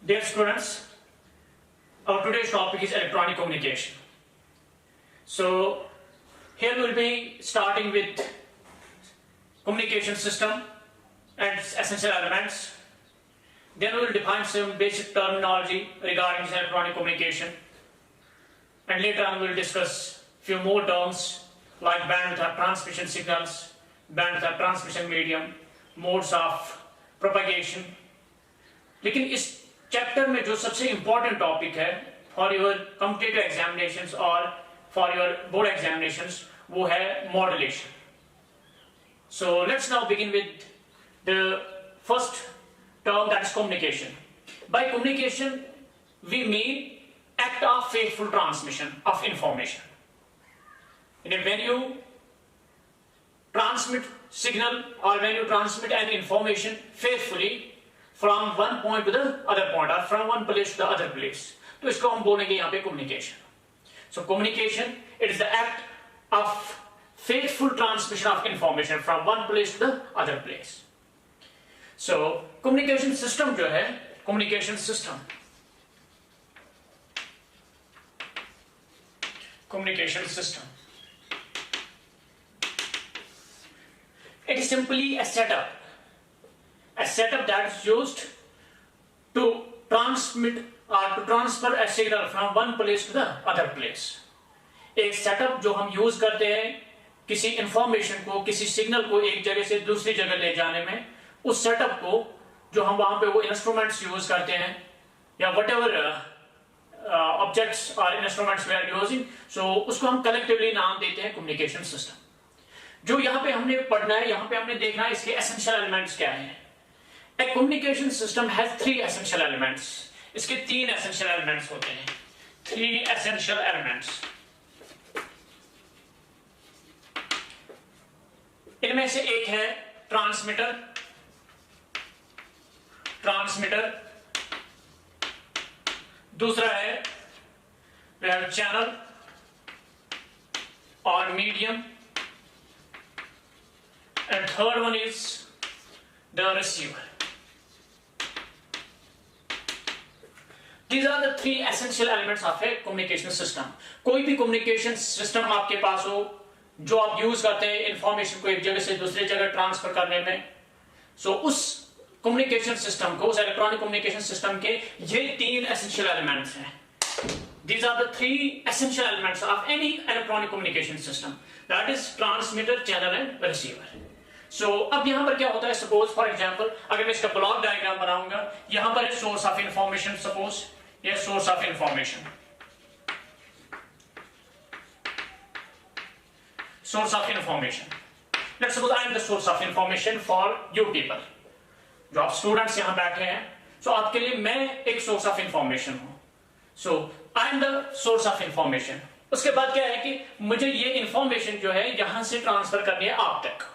Dear students, our today's topic is electronic communication. So here we will be starting with communication system and its essential elements. Then we will define some basic terminology regarding this electronic communication. And later on we will discuss few more terms like bandwidth of transmission signals, bandwidth of transmission medium, modes of propagation. लेकिन इस chapter में जो सबसे important topic है for your competitive examinations और for your board examinations वो है modulation. So let's now begin with the first term, that is communication. By communication we mean act of faithful transmission of information. And when you transmit signal or when you transmit an information faithfully from one point to the other point or from one place to the other place, तो इसको हम बोलेंगे यहाँ पे communication. So communication, it is the act of faithful transmission of information from one place to the other place. So communication system जो है, communication system it is simply a setup that is used to transmit or to transfer a signal from one place to the other place. एक setup जो हम use करते हैं किसी information को, किसी signal को एक जगह से दूसरी जगह ले जाने में, उस सेटअप को जो हम वहां पे वो इंस्ट्रूमेंट्स यूज करते हैं या वट एवर ऑब्जेक्ट्स और इंस्ट्रूमेंट्स वी आर यूजिंग, सो उसको हम कलेक्टिवली नाम देते हैं कम्युनिकेशन सिस्टम. जो यहाँ पे हमने पढ़ना है, यहाँ पे हमने देखना है इसके एसेंशियल एलिमेंट्स क्या हैं. A communication system has 3 essential elements. इसके 3 एसेंशियल एलिमेंट्स होते हैं. 3 एसेंशियल एलिमेंट्स. इनमें से एक है ट्रांसमीटर. दूसरा है चैनल और medium, and third one is the receiver. These are the 3 essential elements of a communication system. कोई भी communication system आपके पास हो जो आप यूज करते हैं इंफॉर्मेशन को एक जगह से दूसरी जगह ट्रांसफर करने में, सो उस कम्युनिकेशन सिस्टम को, उस इलेक्ट्रॉनिक कम्युनिकेशन सिस्टम के ये 3 एसेंशियल एलिमेंट्स हैं. These are the 3 essential elements of any electronic communication system, that is transmitter, channel and receiver. So अब यहाँ पर क्या होता है, सपोज फॉर एग्जांपल अगर मैं इसका ब्लॉक डायग्राम बनाऊंगा, यहाँ पर है सोर्स ऑफ इंफॉर्मेशन. सपोज ये source of information, source of information. Let's suppose I am the source of information for you people. जो आप स्टूडेंट्स यहां बैठे हैं, सो आपके लिए मैं एक सोर्स ऑफ इंफॉर्मेशन हूं. So I am the source of information. उसके बाद क्या है कि मुझे ये इंफॉर्मेशन जो है यहां से ट्रांसफर करनी है आप तक.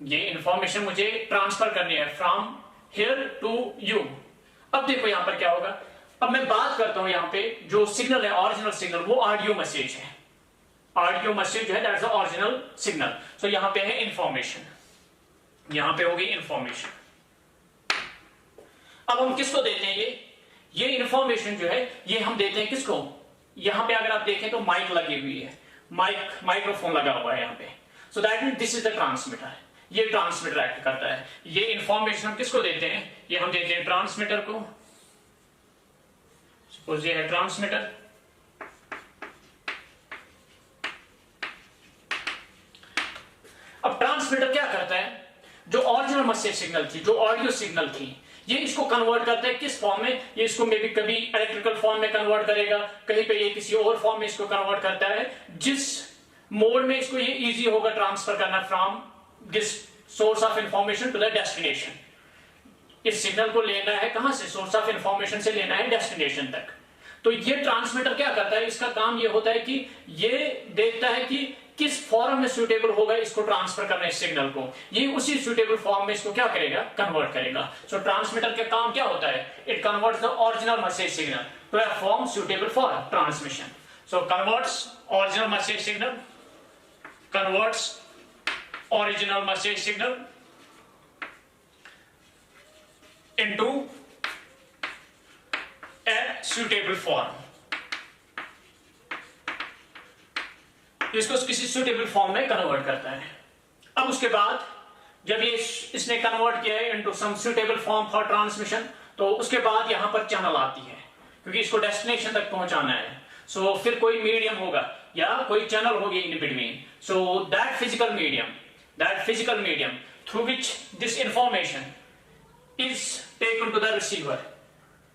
ये इंफॉर्मेशन मुझे ट्रांसफर करनी है फ्रॉम हियर टू यू. अब देखो यहां पर क्या होगा. अब मैं बात करता हूं, यहां पे जो सिग्नल है, ओरिजिनल सिग्नल, वो ऑडियो मैसेज है. ऑडियो मैसेज जो है दैट्स द ओरिजिनल सिग्नल. सो यहां पे है इंफॉर्मेशन, यहां पे होगी इंफॉर्मेशन. अब हम किसको देते हैं ये इंफॉर्मेशन जो है ये हम देते हैं किसको. यहां पे अगर आप देखें तो माइक लगी हुई है, माइक्रोफोन लगा हुआ है यहां पे. सो that means this is the transmitter. ये ट्रांसमीटर एक्ट करता है. ये इंफॉर्मेशन हम किसको देते हैं, ये हम देते हैं ट्रांसमीटर को. सपोज ये है ट्रांसमीटर. अब ट्रांसमीटर क्या करता है, जो ओरिजिनल मैसेज सिग्नल थी, जो ऑडियो सिग्नल थी, ये इसको कन्वर्ट करता है किस फॉर्म में. ये इसको मे बी कभी इलेक्ट्रिकल फॉर्म में कन्वर्ट करेगा, कहीं पे ये किसी और फॉर्म में इसको कन्वर्ट करता है, जिस मोड में इसको ये इजी होगा ट्रांसफर करना from this source of information to the destination. इस सिग्नल को लेना है कहां से, सोर्स ऑफ इंफॉर्मेशन से लेना है डेस्टिनेशन तक. तो ये ट्रांसमीटर क्या करता है, इसका काम ये होता है कि ये देखता है कि किस फॉर्म में सुटेबल होगा इसको ट्रांसफर करना इस सिग्नल को. ये उसी सुटेबल फॉर्म में इसको क्या करेगा, कन्वर्ट करेगा. सो ट्रांसमीटर का काम क्या होता है, it converts the original message signal to a form suitable for transmission. So converts original message signal, converts original message signal into suitable form, इसको किसी suitable form में कन्वर्ट करता है। अब उसके बाद जब ये इसने कन्वर्ट किया है into some suitable form for transmission, तो उसके बाद यहां पर चैनल आती है, क्योंकि इसको डेस्टिनेशन तक पहुंचाना है। सो फिर कोई मीडियम होगा या कोई चैनल होगी in between. So that physical medium through which this information is taken to the receiver,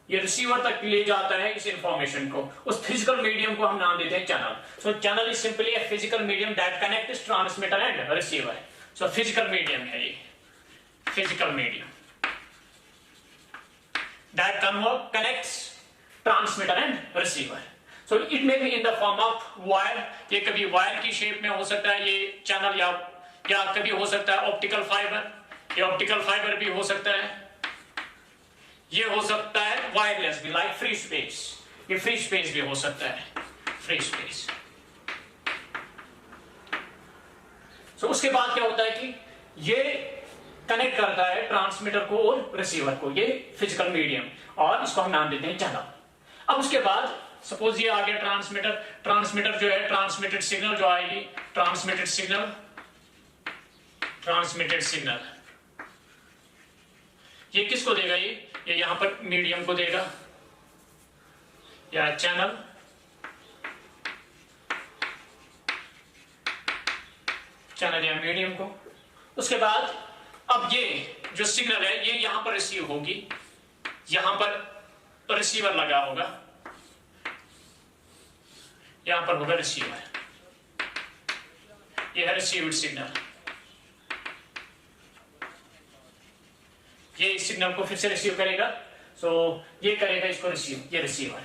ये रिसीवर तक ले जाता है इस इंफॉर्मेशन को। उस फिजिकल मीडियम को हम नाम देते हैं channel. So channel is simply a physical medium that connects transmitter and receiver. So physical medium है ये, physical medium that connects transmitter and receiver. So it may be in the form of wire, ये कभी wire की shape में हो सकता है ये चैनल, या कभी हो सकता है ऑप्टिकल फाइबर, ये ऑप्टिकल फाइबर भी हो सकता है, ये हो सकता है वायरलेस भी, लाइक फ्री स्पेस, ये फ्री स्पेस भी हो सकता है, फ्री स्पेस। So उसके बाद क्या होता है कि ये कनेक्ट करता है ट्रांसमीटर को और रिसीवर को, ये फिजिकल मीडियम, और इसको हम नाम देते हैं चैनल। अब उसके बाद सपोज ये आ गया ट्रांसमीटर जो है, ट्रांसमिटेड सिग्नल जो आएगी, ट्रांसमिटेड सिग्नल ये किसको देगा, ये यहां पर मीडियम को देगा या चैनल, या मीडियम को। उसके बाद अब ये जो सिग्नल है ये यहां पर रिसीव होगी, यहां पर रिसीवर लगा होगा, यहां पर होगा रिसीवर, ये है रिसीव्ड सिग्नल, ये इस सिग्नल को फिर से रिसीव करेगा। सो ये करेगा इसको रिसीव, ये रिसीवर।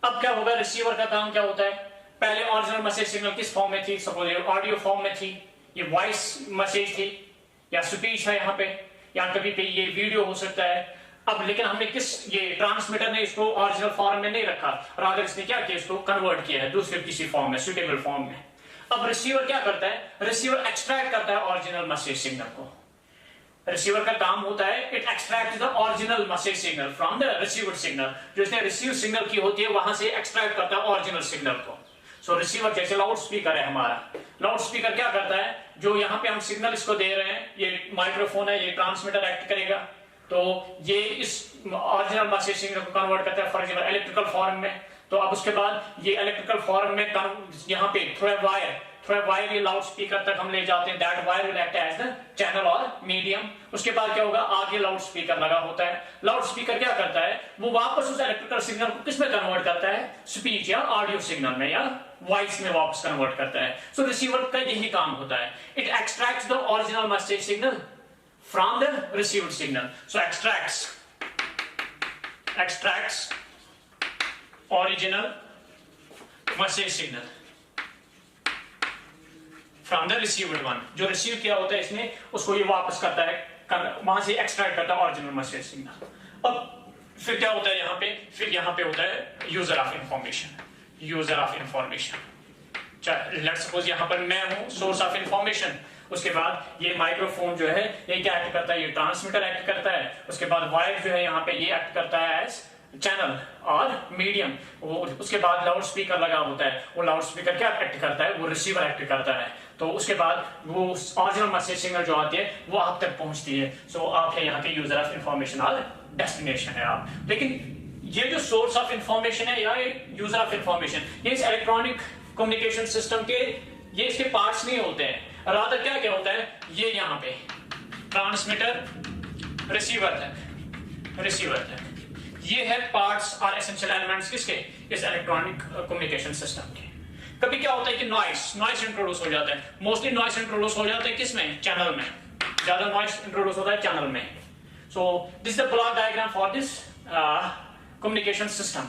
अब क्या होगा, रिसीवर का काम क्या होता है, पहले ओरिजिनल मैसेज सिग्नल किस फॉर्म में थी, सपोज ये ऑडियो फॉर्म में थी, ये वॉइस मैसेज थी या स्पीच है यहाँ पे, या कभी पे ये वीडियो हो सकता है। अब लेकिन हमने ये ट्रांसमीटर ने इसको ओरिजिनल फॉर्म में नहीं रखा, रादर इसने क्या किया, इसको कन्वर्ट किया है दूसरे किसी फॉर्म में, सुटेबल फॉर्म में। अब रिसीवर क्या करता है, रिसीवर एक्सट्रैक्ट करता है ओरिजिनल मैसेज सिग्नल को। रिसीवर का काम होता है it extract the original message signal from the received signal, जो इसने रिसीव सिग्नल की होती है वहां से एक्सट्रैक्ट करता है ओरिजिनल सिग्नल को। सो रिसीवर जैसे लाउड स्पीकर है हमारा, लाउड स्पीकर क्या करता है, जो यहाँ पे हम सिग्नल इसको दे रहे हैं, ये माइक्रोफोन है, ये ट्रांसमीटर एक्ट करेगा, तो ये इस ओरिजिनल मैसेज सिग्नल को कन्वर्ट करता है फॉर एग्जांपल इलेक्ट्रिकल फॉर्म में। तो अब उसके बाद ये इलेक्ट्रिकल फॉर्म में यहाँ पे थ्रू वायर ये लाउड स्पीकर तक हम ले जाते हैं, that wire will act as the channel और मीडियम। उसके बाद क्या होगा, आगे लाउड स्पीकर लगा होता है, लाउड स्पीकर क्या करता है, वो वापस उस इलेक्ट्रिकल सिग्नल को किस में कन्वर्ट करता है, स्पीच या ऑडियो सिग्नल में या वॉइस में वापस कन्वर्ट करता है। सो रिसीवर का यही काम होता है, it extracts the original message signal from the received signal. So extracts original message signal from the received one, जो रिसीव किया होता है इसने उसको ये वापस करता है, वहां से एक्सट्रैक्ट करता है ओरिजिनल मैसेज सिग्नल। अब फिर क्या होता है यहाँ पे, फिर यहाँ पे होता है user of information. Let's suppose यहाँ पर मैं हूं सोर्स ऑफ इंफॉर्मेशन, उसके बाद ये माइक्रोफोन जो है ये क्या एक्ट करता है, ये ट्रांसमीटर एक्ट करता है, उसके बाद वायर जो है यहाँ पे ये एक्ट करता है एज चैनल और मीडियम, उसके बाद लाउड स्पीकर लगा होता है, वो लाउड स्पीकर क्या एक्ट करता है, वो रिसीवर एक्ट करता है। तो उसके बाद वो ओरिजिनल मैसेज सिग्नल जो आती है वो आप तक पहुंचती है। सो आप है यहाँ के यूजर ऑफ इंफॉर्मेशन और डेस्टिनेशन है आप। लेकिन ये जो सोर्स ऑफ इंफॉर्मेशन है या यूजर ऑफ इंफॉर्मेशन, ये इस इलेक्ट्रॉनिक कम्युनिकेशन सिस्टम के ये इसके पार्ट्स नहीं होते हैं, रादर क्या क्या होता है, ये यहाँ पे ट्रांसमीटर रिसीवर तक ये है पार्ट्स और एसेंशियल एलिमेंट्स किसके, इस इलेक्ट्रॉनिक कम्युनिकेशन सिस्टम के। कभी क्या होता है कि नॉइस इंट्रोड्यूस हो जाता है, मोस्टली नॉइस इंट्रोड्यूस हो जाता है किसमें, चैनल में, ज्यादा नॉइस इंट्रोड्यूस होता है चैनल में। So this is the block diagram for this communication system.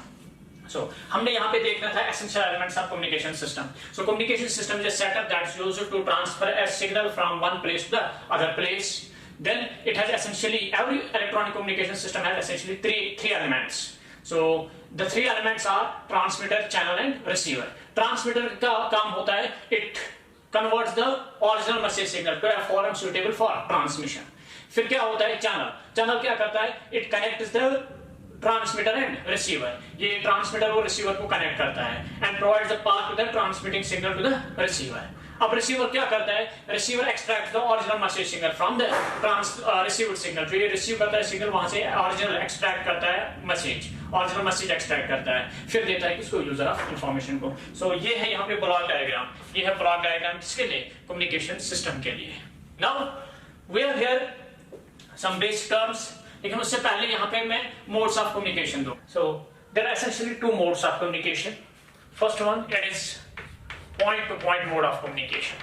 So हमने यहाँ पे देखना था essential elements of communication system. So communication system is a setup that's used to transfer a signal from one place to the other place. Then it has essentially, every electronic communication system has essentially three elements. So the three elements are transmitter, channel and receiver. Transmitter का काम होता है it converts the original message signal to a form suitable for transmission. फिर क्या होता है channel क्या करता है, it connects the transmitter and receiver, ये ट्रांसमीटर और रिसीवर को कनेक्ट करता है and provides the path to the transmitting signal to the receiver. अब रिसीवर क्या करता है, receiver extract the original message signal from the received signal, जो ये रिसीव करता है सिग्नल वहां से ओरिजिनल एक्सट्रैक्ट करता है मैसेज, ओरिजिनल मैसेज एक्सट्रैक्ट करता है, फिर देता है किसको, यूजर ऑफ इंफॉर्मेशन को। सो ये है यहाँ पे ब्लॉक डायग्राम, ये है ब्लॉक डायग्राम किसके लिए, कम्युनिकेशन सिस्टम के लिए। Now we are here some basic terms, लेकिन उससे पहले यहाँ पे मैं मोड्स ऑफ कम्युनिकेशन दूं। So there are essentially two modes of communication. First one it is point to point mode of communication.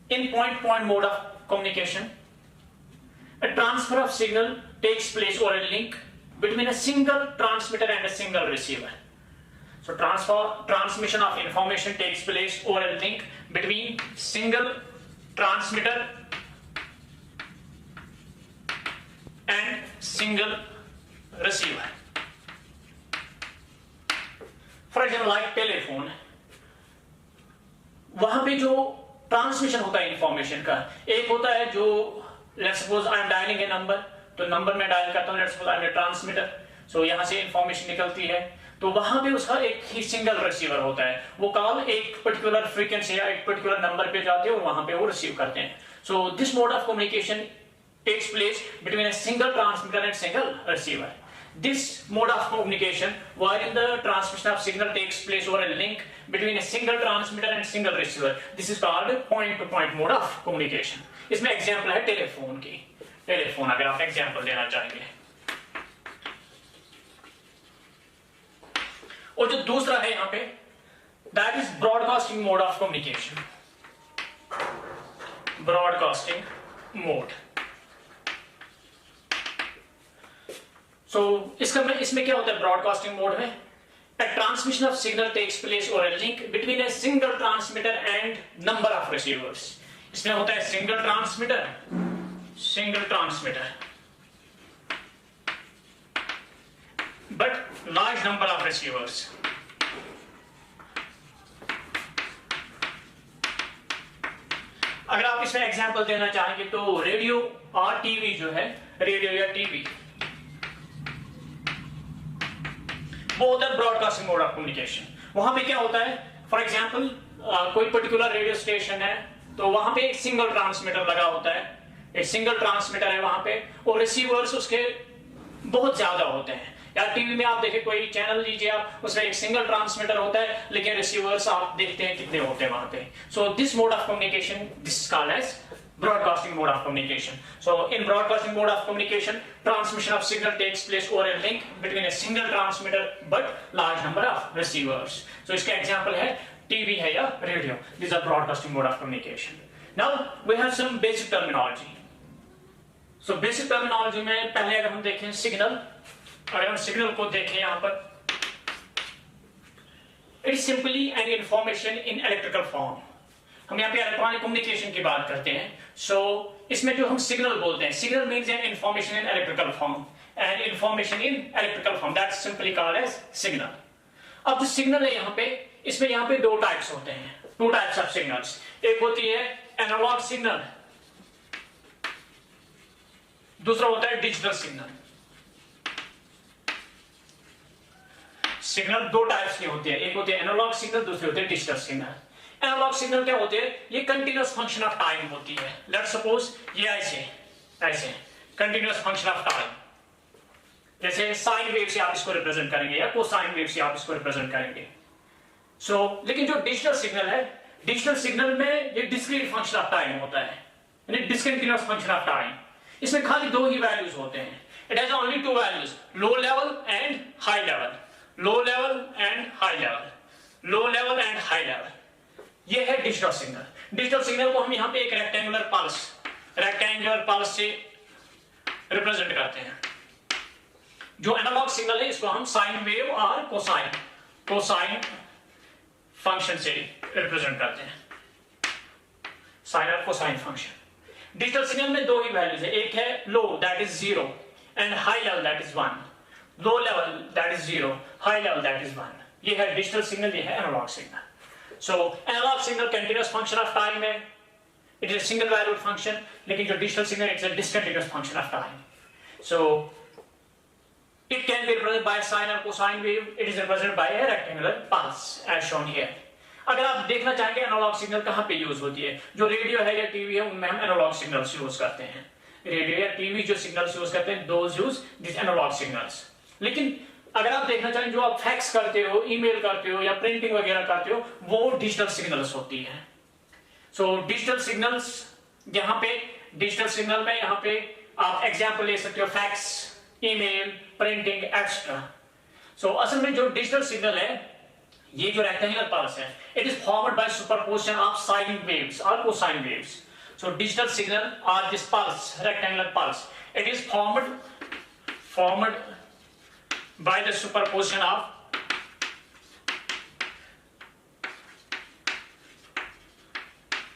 In point to point mode of communication, a transfer of signal takes place or a link between a single transmitter and a single receiver. So transmission of information takes place or a link between single transmitter and single receiver. For example, like telephone, वहां पे जो transmission होता है information का, एक होता है जो let's suppose I am dialling a number, तो नंबर में डायल करता हूं, let's suppose I am a transmitter, so यहां से इंफॉर्मेशन निकलती है, तो वहां पे उसका एक ही सिंगल रिसीवर होता है, वो कॉल एक पर्टिकुलर फ्रीक्वेंसी या एक पर्टिकुलर नंबर पे जाते हैं और वहां पे वो रिसीव करते हैं। So this mode of communication takes place between a single transmitter and single receiver. This mode of communication, wherein the transmission of signal takes place over a link between a single transmitter and single receiver, this is called point-to-point mode of communication. इसमें example है telephone की, telephone अगर आप example देना चाहेंगे। और जो दूसरा है यहाँ पे, that is broadcasting mode of communication. Broadcasting mode. So, इसमें क्या होता है ब्रॉडकास्टिंग मोड में? A transmission of signal takes place or a link between a single transmitter and number of receivers. इसमें होता है single transmitter, but large number of receivers. अगर आप इसमें एग्जांपल देना चाहेंगे तो रेडियो और टीवी जो है, रेडियो या टीवी, वो होता है ब्रॉडकास्टिंग मोड ऑफ कम्युनिकेशन। वहां पे क्या होता है, फॉर एग्जांपल कोई पर्टिकुलर रेडियो स्टेशन है, तो वहां पे एक सिंगल ट्रांसमीटर लगा होता है, एक सिंगल ट्रांसमीटर है वहां पे, और रिसीवर्स उसके बहुत ज्यादा होते हैं। या टीवी में आप देखें कोई चैनल लीजिए आप, उसमें एक सिंगल ट्रांसमीटर होता है, लेकिन रिसीवर्स आप देखते हैं कितने होते हैं वहां पे। So this mode of communication, this is called as broadcasting mode of communication. So in broadcasting mode of communication, transmission of signal takes place over a link between a single transmitter but large number of receivers. So इसका example है TV है या radio. These are broadcasting mode of communication. Now we have some basic terminology. So basic terminology में पहले अगर हम देखें signal, अगर हम signal को देखें यहाँ पर, it is simply an information in electrical form. हम यहाँ पे इलेक्ट्रॉनिक कम्युनिकेशन की बात करते हैं। सो इसमें जो हम सिग्नल बोलते हैं, signal means an information in electrical form, and information in electrical form, that's simply called as signal. अब जो सिग्नल है यहाँ पे, इसमें यहाँ पे दो टाइप्स होते हैं, टू टाइप्स ऑफ सिग्नल्स। एक होती है एनालॉग सिग्नल, दूसरा होता है डिजिटल सिग्नल। सिग्नल दो टाइप्स की होती है, एक होती है एनालॉग सिग्नल, दूसरी होती है डिजिटल सिग्नल। एनालॉग सिग्नल क्या होते हैं, ये कंटिन्यूअस फंक्शन ऑफ टाइम होती है। लेट्स सपोज ये ऐसे कंटिन्यूअस फंक्शन ऑफ टाइम, जैसे साइन वेव से आप इसको रिप्रेजेंट करेंगे या कोसाइन वेव से आप इसको रिप्रेजेंट करेंगे। सो लेकिन जो डिजिटल सिग्नल है, डिजिटल सिग्नल में ये डिस्क्रीट फंक्शन ऑफ टाइम होता है, यानी डिसकंटिन्यूअस फंक्शन ऑफ टाइम। इसमें खाली दो ही वैल्यूज होते हैं, it has only to values, low level and high level, low level and high level, low level and high level. ये है डिजिटल सिग्नल। डिजिटल सिग्नल को हम यहाँ पे एक रेक्टेंगुलर पल्स से रिप्रेजेंट करते हैं। जो एनालॉग सिग्नल है इसको हम साइन वेव और कोसाइन फंक्शन से रिप्रेजेंट करते हैं, साइन और कोसाइन फंक्शन। डिजिटल सिग्नल में दो ही वैल्यूज है, एक है low that is 0 and high level that is 1। Low level that is 0, high level that is 1। ये है डिजिटल सिग्नल, ये है analogue signal. So analogue signal continuous function of time है, it is single valued function, लेकिन जो digital signal it's a discontinuous function of time. So it can be represented by a sine or cosine wave, it is represented by a rectangular pulse as shown here। अगर आप देखना चाहेंगे analogue signal कहाँ पे use होती है, जो radio है या टीवी है उनमें हम एनालॉग सिग्नल्स यूज करते हैं। रेडियो या टीवी जो सिग्नल्स यूज करते हैं those use this analogue signals. लेकिन अगर आप देखना चाहें जो आप फैक्स करते हो, ईमेल करते हो या प्रिंटिंग वगैरह करते हो, वो डिजिटल सिग्नल्स होती है। सो डिजिटल सिग्नल्स, यहाँ पे डिजिटल सिग्नल में यहाँ पे आप एग्जाम्पल ले सकते हो, fax, email, printing extra. So असल में जो डिजिटल सिग्नल है, ये जो रेक्टेंगुलर पल्स है, it is formed by superposition of sine waves और cosine waves. So digital signal और this pulse, rectangular pulse, it is formed by the superposition of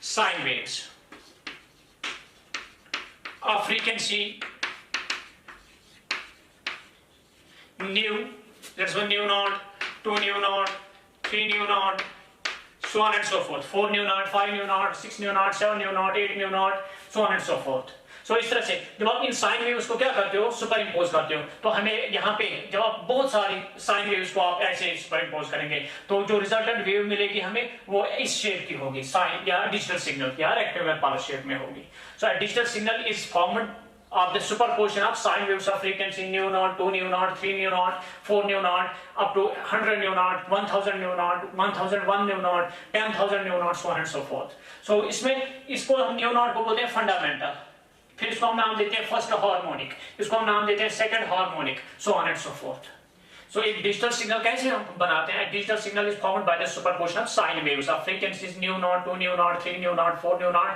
sine waves of frequency nu, that's 1 nu naught, 2 nu naught, 3 nu naught, so on and so forth, 4 nu naught, 5 nu naught, 6 nu naught, 7 nu naught, 8 nu naught, so on and so forth। सो इस तरह से जब आप इन sine waves को क्या करते हो, super impose करते हो, तो हमें यहाँ पे जब आप बहुत सारी साइन वेव्स को आप ऐसे सुपर इम्पोज करेंगे तो जो रिजल्टेंट वेव मिलेगी हमें वो इस शेप की होगी, साइन या डिजिटल सिग्नल या रेक्टेंगुलर पल्स शेप में होगी। So a digital signal is formed of the superposition of sine waves of frequency nu naught, 2 nu naught, 3 nu naught, 4 nu naught, up to 100 nu naught, 1000 nu naught, 1001 nu naught, 10,000 nu naught, so on and so forth। So इसमें इसको हम nu naught को बोलते हैं fundamental, फिर इसको हम नाम देते हैं फर्स्ट हार्मोनिक, इसको हम नाम देते हैं second harmonic, so on and so forth। So एक डिजिटल सिग्नल कैसे हम बनाते हैं? Digital signal is formed by the superposition of sine waves of frequencies nu naught, 2 nu naught, 3 nu naught, 4 nu naught,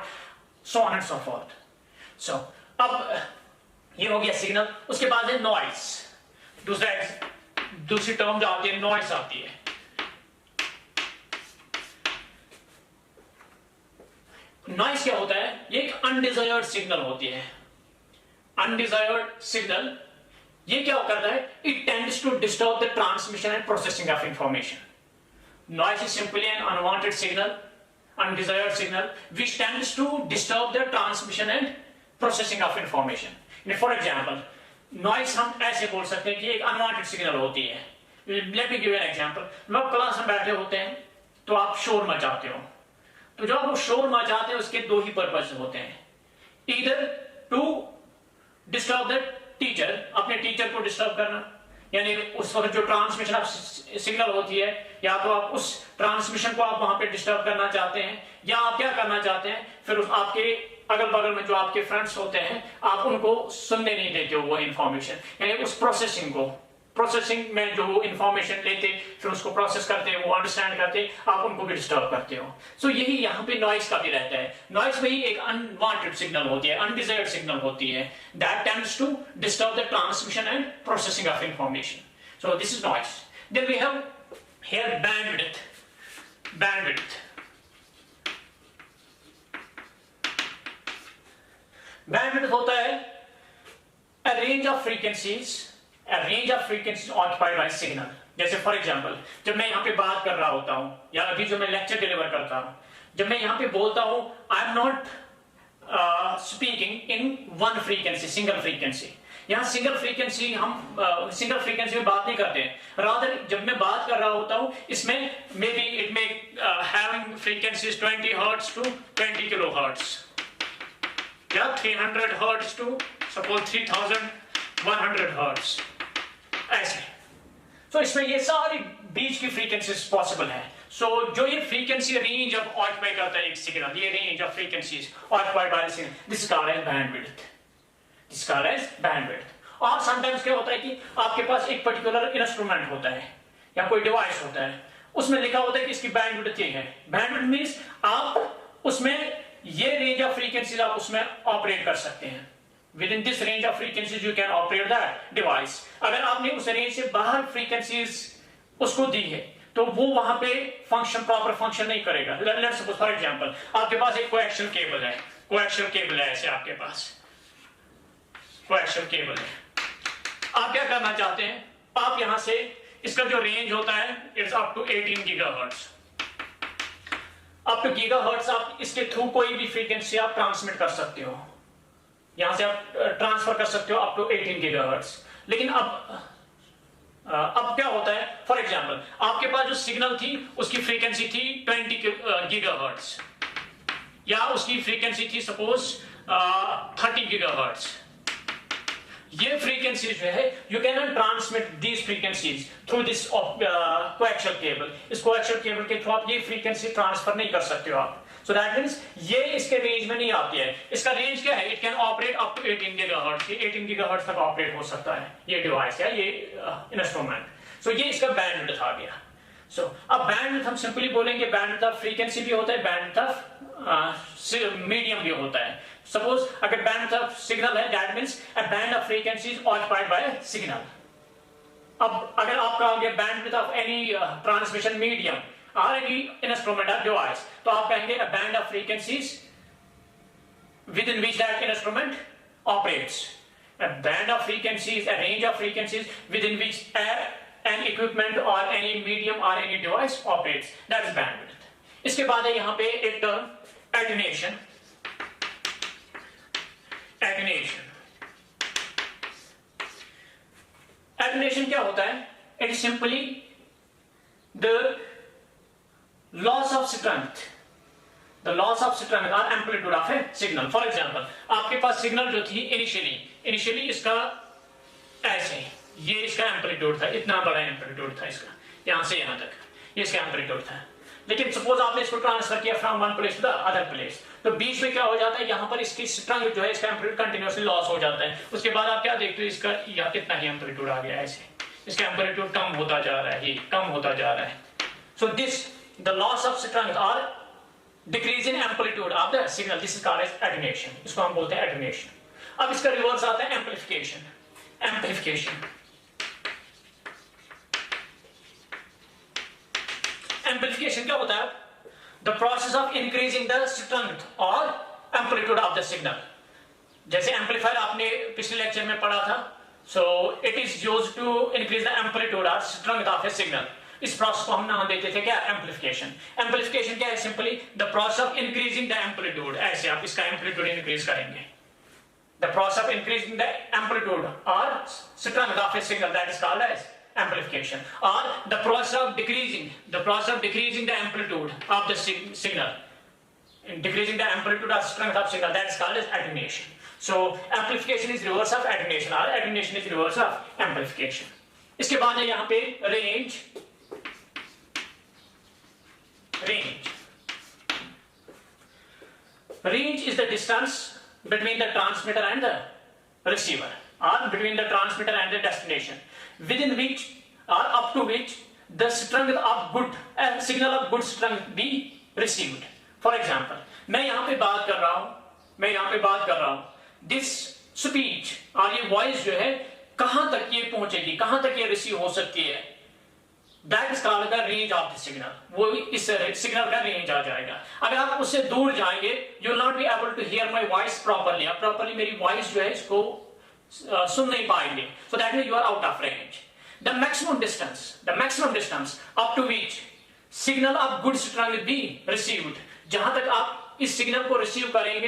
so on and so forth। So अब ये हो गया signal. उसके बाद है नॉइस, दूसरी टर्म जो आती है नॉइस आती है। नॉइस क्या होता है? ये एक अनडिजायर्ड सिग्नल होती है। अनडिजायर्ड सिग्नल ये क्या करता है? It tends to disturb the transmission and processing of information. Noise is simply an unwanted signal, undesired signal which tends to disturb the transmission and processing of information। For example noise हम ऐसे बोल सकते हैं कि एक unwanted signal होती है। Let me give an example. लोग क्लास में बैठे होते हैं तो आप शोर मचाते हो, तो जब आप शोर मचाते हैं उसके दो ही पर्पस होते हैं, either to disturb the teacher, अपने टीचर को डिस्टर्ब करना, यानी उस वक्त जो ट्रांसमिशन ऑफ सिग्नल होती है, या तो आप उस ट्रांसमिशन को आप वहां पे डिस्टर्ब करना चाहते हैं, या आप क्या करना चाहते हैं, फिर उस आपके अगल बगल में जो आपके फ्रेंड्स होते हैं आप उनको सुनने नहीं देते हो वो इंफॉर्मेशन, यानी उस प्रोसेसिंग में जो वो इंफॉर्मेशन लेते फिर उसको प्रोसेस करते हैं, वो अंडरस्टैंड करते, आप उनको भी डिस्टर्ब करते हो। सो यही यहाँ पे नॉइस का भी रहता है। नॉइस में ही एक अनवांटेड सिग्नल होती है, अनडिजायर्ड सिग्नल होती है, that tends to disturb the transmission and processing of information. So this is noise. Then we have here bandwidth. Bandwidth होता है a range of frequencies occupied by signal। जैसे for example जब मैं यहाँ पे बात कर रहा होता हूँ या अभी जो मैं लेक्चर डिलीवर करता हूँ, जब मैं यहाँ पे बोलता हूँ I am not speaking in one frequency, single frequency. यहाँ सिंगल फ्रीक्वेंसी सिंगल फ्रीक्वेंसी में बात नहीं करते हैं, रादर जब मैं बात कर रहा होता हूँ इसमें maybe it may having frequencies 20 hertz to 20 kilohertz, या 300 हर्ट्ज टू सपोज 3100 हर्ट्ज, ऐसे। तो इसमें ये सारी बीच की फ्रीक्वेंसीज पॉसिबल है। सो जो ये फ्रीक्वेंसी रेंज ऑफ ऑक्युपाई करता है एक सिग्नल, ये range of frequencies occupied by the signal, this is called as bandwidth, this is called as bandwidth. और समटाइम्स क्या होता है कि आपके पास एक पर्टिकुलर इंस्ट्रूमेंट होता है या कोई डिवाइस होता है, उसमें लिखा होता है कि इसकी बैंडविड्थ ये है। बैंडविड्थ मींस आप उसमें ये रेंज ऑफ फ्रीक्वेंसीज आप उसमें ऑपरेट कर सकते हैं। With in this range of frequencies you can operate that device. अगर आपने उस रेंज से बाहर फ्रीक्वेंसीज उसको दी है तो वो वहां पे प्रॉपर फंक्शन नहीं करेगा। लेट्स सपोज फॉर एग्जांपल आपके पास एक कोएक्सियल केबल है, ऐसे आपके पास कोएक्सियल केबल है। आप क्या करना चाहते हैं, आप यहां से इसका जो रेंज होता है it's up to 18 gigahertz. Up to gigahertz आप इसके थ्रू कोई भी फ्रीक्वेंसी आप ट्रांसमिट कर सकते हो, यहां से आप ट्रांसफर कर सकते हो अप टू 18 गीगाहर्ट्ज। लेकिन अब क्या होता है, फॉर एग्जांपल आपके पास जो सिग्नल थी उसकी फ्रीक्वेंसी थी 20 गीगाहर्ट्ज या उसकी फ्रीक्वेंसी थी सपोज 30 गीगाहर्ट्ज। ये फ्रीक्वेंसी जो है you can not transmit these frequencies through this coaxial cable. इस कोएक्शियल केबल के थ्रू आप ये फ्रीक्वेंसी ट्रांसफर नहीं कर सकते हो आप। सो दैट मींस ये इसके रेंज में नहीं आती है। इसका रेंज क्या है, it can operate up to 18 gigahertz. 18 gigahertz तक ऑपरेट हो सकता है ये डिवाइस या ये इंस्ट्रूमेंट। सो ये इसका बैंडविड्थ आ गया। सो अब बैंडविड्थ हम सिंपली बोलेंगे बैंडविड्थ ऑफ फ्रीक्वेंसी भी होता है, बैंडविड्थ ऑफ मीडियम भी होता है। सपोज अगर बैंडविड्थ ऑफ सिग्नल है that means a band of frequency is occupied buy signal. अब अगर आप कहोगे bandwidth of any transmission medium or any instrument or device, तो आप कहेंगे a band of frequencies within which that instrument operates. A band of frequencies, a range of frequencies within which an equipment or any medium or any device operates. That is bandwidth. इसके बाद है यहाँ पे एक term attenuation. Attenuation. Attenuation क्या होता है? It is simply the loss of strength, the loss of strength or amplitude of a signal. For example, आपके पास सिग्नल जो थी इनिशियली इसका ऐसे ये इसका एम्पलीट्यूड था, इतना बड़ा एम्पलीट्यूड था इसका, यहां से यहां तक ये इसका एम्पलीट्यूड था। लेकिन सपोज आपने इसको ट्रांसफर किया from one place to the other place, तो बीच में क्या हो जाता है, यहां पर इसकी स्ट्रेंथ जो है इसका एम्पलीट्यूड कंटिन्यूअसली लॉस हो जाता है। उसके बाद आप क्या देखते हो, इसका या कितना ही एम्पलीट्यूड आ गया, ऐसे इसका एम्पलीट्यूड कम होता जा रहा है, ये कम होता जा रहा है। So this the loss of strength or decrease in amplitude of the signal, this is called as attenuation. इसको हम बोलते हैं attenuation. अब इसका रिवर्स आता है amplification. Amplification क्या होता है? The process of increasing the strength or amplitude of the signal. जैसे amplifier आपने पिछले लेक्चर में पढ़ा था, so it is used to increase the amplitude or strength of a signal. इस प्रोसेस को हम नाम देते थे क्या, एम्पलीफिकेशन। एम्पलीफिकेशन क्या है, simply the process of increasing the amplitude. ऐसे आप इसका एम्पलीट्यूड इंक्रीज करेंगे, the process of increasing the amplitude और strength of a signal, that is called as amplification. और the process of decreasing the amplitude of the signal, decreasing the amplitude or strength of signal, that is called as attenuation. So amplification is reverse of attenuation or attenuation is reverse of amplification. इसके बाद है यहाँ पे range. Range is the distance between the transmitter and the receiver, or between the transmitter and the destination, within which or up to which the strength of signal of good strength be received. For example, मैं यहाँ पे बात कर रहा हूँ, this speech और ये voice जो है कहां तक ये पहुंचेगी, कहां तक ये रिसीव हो सकती है, that is called the range of the signal. वो इस सिग्नल का रेंज आ जाएगा। अगर आप उससे दूर जाएंगे, you will not be able to hear my voice properly. आप प्रॉपर्ली मेरी वॉइस जो है इसको सुन नहीं पाएंगे। So that means you are out of range. The maximum distance up to which signal of good strength be received, जहां तक आप इस सिग्नल को रिसीव करेंगे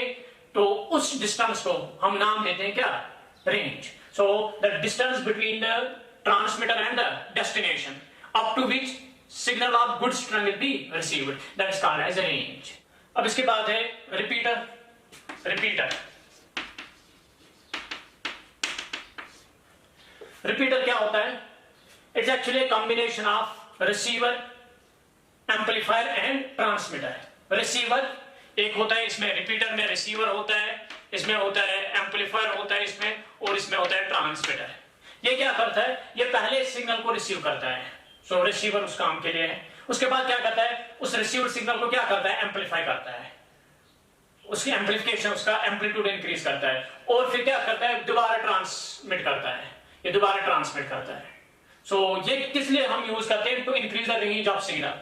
तो उस डिस्टेंस को हम नाम देते हैं क्या, range. So the distance between the transmitter and the destination up to which signal of good strength will be received, that is called as a range. अब इसके बाद है रिपीटर। रिपीटर क्या होता है? It's actually a combination of receiver, amplifier and transmitter. receiver एक होता है, इसमें रिपीटर में रिसीवर होता है, इसमें होता है एम्पलीफायर होता है इसमें, और इसमें होता है ट्रांसमीटर। ये क्या करता है, ये पहले सिग्नल को रिसीव करता है, सो रिसीवर उस काम के लिए है। उसके बाद क्या करता है, उस रिसीव्ड सिग्नल को क्या करता है, एम्पलीफाई करता है, उसकी एम्पलीफिकेशन, उसका एम्पलीट्यूड इंक्रीज करता है, और फिर क्या करता है, दोबारा ट्रांसमिट करता है, ये दोबारा ट्रांसमिट करता है। सो ये किस लिए हम यूज करते हैं, to increase the range of signal.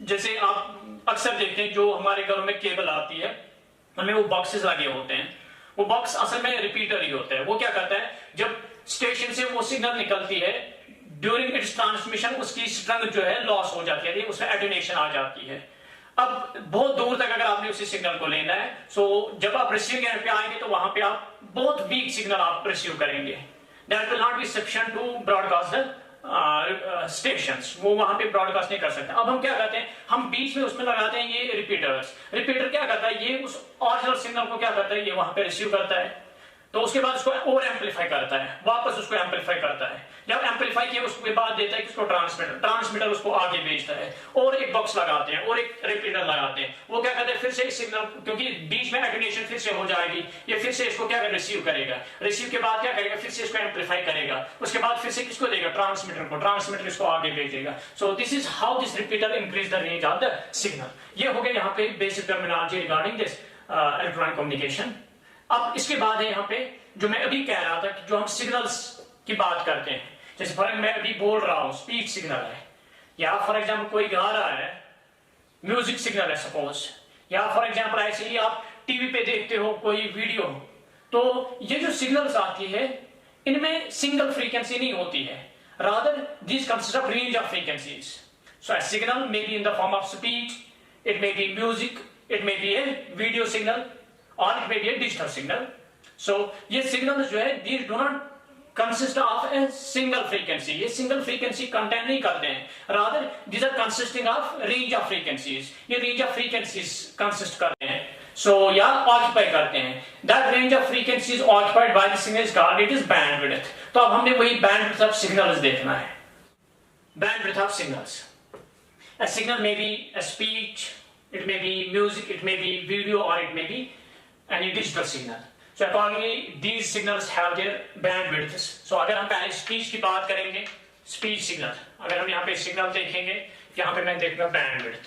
जैसे आप अक्सर देखते हैं जो हमारे घरों में केबल आती है, हमें वो बॉक्सेस लगे होते हैं, वो बॉक्स असल में रिपीटर ही होता है। वो क्या करता है, जब स्टेशन से वो सिग्नल निकलती है, ड्यूरिंग इट्स ट्रांसमिशन उसकी स्ट्रेंथ जो है लॉस हो जाती है, उसमें एटेन्यूएशन आ जाती है। अब बहुत दूर तक अगर आपने उसी सिग्नल को लेना है, सो जब आप रिसीविंग एंड पे आएंगे तो वहां पे आप बहुत वीक सिग्नल आप रिसीव करेंगे, that will not be sufficient to broadcast the stations, वो वहां पे ब्रॉडकास्ट नहीं कर सकते। अब हम क्या करते हैं, हम बीच में उसमें लगाते हैं ये रिपीटर्स। रिपीटर क्या करता है, ये उस ओरिजिनल सिग्नल को क्या करता है, ये वहां पे रिसीव करता है, तो उसके बाद उसको और एम्पलीफाई करता है, वापस उसको एम्पलीफाई करता है। जब एम्पलीफाई किया उसके बाद देता है किसको, ट्रांसमीटर, ट्रांसमीटर उसको आगे भेजता है, और एक बॉक्स लगाते हैं और एक रिपीटर लगाते हैं। वो क्या करते हैं, फिर से इस सिग्नल, क्योंकि बीच में एटेन्यूएशन फिर से हो जाएगी, ये फिर से इसको क्या रिसीव करेगा, रिसीव के बाद क्या करेगा, फिर से इसको एम्पलीफाई करेगा, उसके बाद फिर से किसको देगा, ट्रांसमीटर को, ट्रांसमीटर इसको आगे भेजेगा। सो this is how this repeater increase the range of the signal. ये हो गया यहाँ पे basic terminology regarding this electronic communication. अब इसके बाद है यहाँ पे जो मैं अभी कह रहा था कि जो हम सिग्नल्स की बात करते हैं, जैसे फॉर मैं अभी बोल रहा हूं स्पीच सिग्नल है, या फॉर एग्जाम्पल कोई गा रहा है, म्यूजिक सिग्नल है सपोज, या फॉर एग्जाम्पल ऐसे ही आप टीवी पे देखते हो कोई वीडियो, तो ये जो सिग्नल्स आती है इनमें सिंगल फ्रीक्वेंसी नहीं होती है, rather this consist of range of frequencies. So a signal may be in the form of speech, it may be music, it may be a video signal, और it may be a digital signal. So ये signal जो है these do not consist of a single frequency, ये single frequency content नहीं करते हैं, rather these are consisting of range of frequencies, ये range of frequencies consist करते हैं, सो या ऑक्यूपाई करते हैं। That range of frequencies occupied by the signal is called it is bandwidth. तो अब हमने वही बैंडविड्थ ऑफ सिग्नल्स देखना है, bandwidth of signals. A signal may be a speech, it may be music, it may be video, or it may be any digital signal. So accordingly, these signals have their bandwidths. So अगर हम पहले speech की बात करेंगे, speech signal, अगर हम यहाँ पे signal देखेंगे, यहाँ पे मैं देखूंगा bandwidth।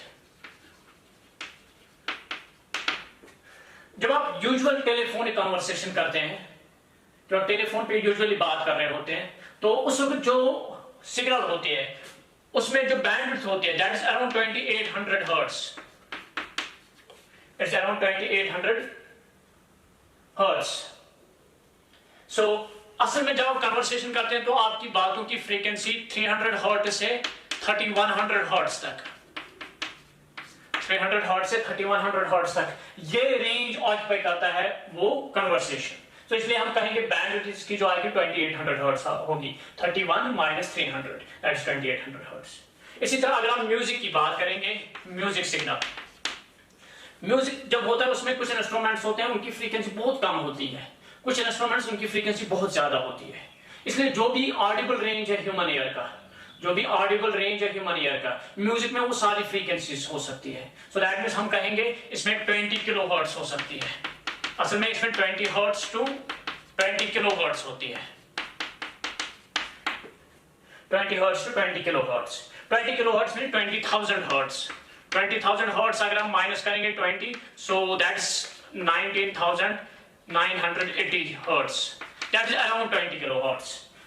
जब आप यूजुअल टेलीफोनिक कन्वर्सेशन करते हैं, जो आप टेलीफोन पे यूजुअली बात कर रहे होते हैं, तो उस वक्त जो सिग्नल होती है उसमें जो बैंडविड्थ होती है that is around 2800 hertz, it's around 2800 hertz. So असल में जब आप कन्वर्सेशन करते हैं तो आपकी बातों की फ्रीक्वेंसी 300 हर्ट्ज से 3100 हर्ट्ज तक, 300 हर्ट्ज से 3100 हर्ट्ज तक ये रेंज ऑक्यूपाई करता है वो कन्वर्सेशन। तो इसलिए हम कहेंगे बैंडविड्थ इसकी जो आएगी 2800 हर्ट्ज होगी, 31 माइनस 300 दैट इज 2800 हर्ट्ज। इसी तरह अगर हम म्यूजिक की बात करेंगे, म्यूजिक सिग्नल, म्यूजिक जब होता है उसमें कुछ इंस्ट्रूमेंट्स होते हैं उनकी फ्रीक्वेंसी बहुत कम होती है, कुछ इंस्ट्रूमेंट्स उनकी फ्रीक्वेंसी बहुत ज्यादा होती है। इसलिए जो भी ऑडिबल रेंज है ह्यूमन ईयर का, जो भी ऑडिबल रेंज है ह्यूमन ईयर का, म्यूजिक में वो सारी फ्रीक्वेंसीज हो सकती है। सो दैट मींस हम कहेंगे इसमें 20 किलो हर्ट्ज हो सकती है, असल में इसमें 20 हर्ट्ज टू 20 किलो हर्ट्ज होती है, 20 hertz to 20 kilohertz. 20 kilohertz में 20,000 हर्ट्ज, 20,000 हर्ट्ज अगर हम माइनस करेंगे 20, so that's 19,980 hertz, that is around 20 kilo hertz.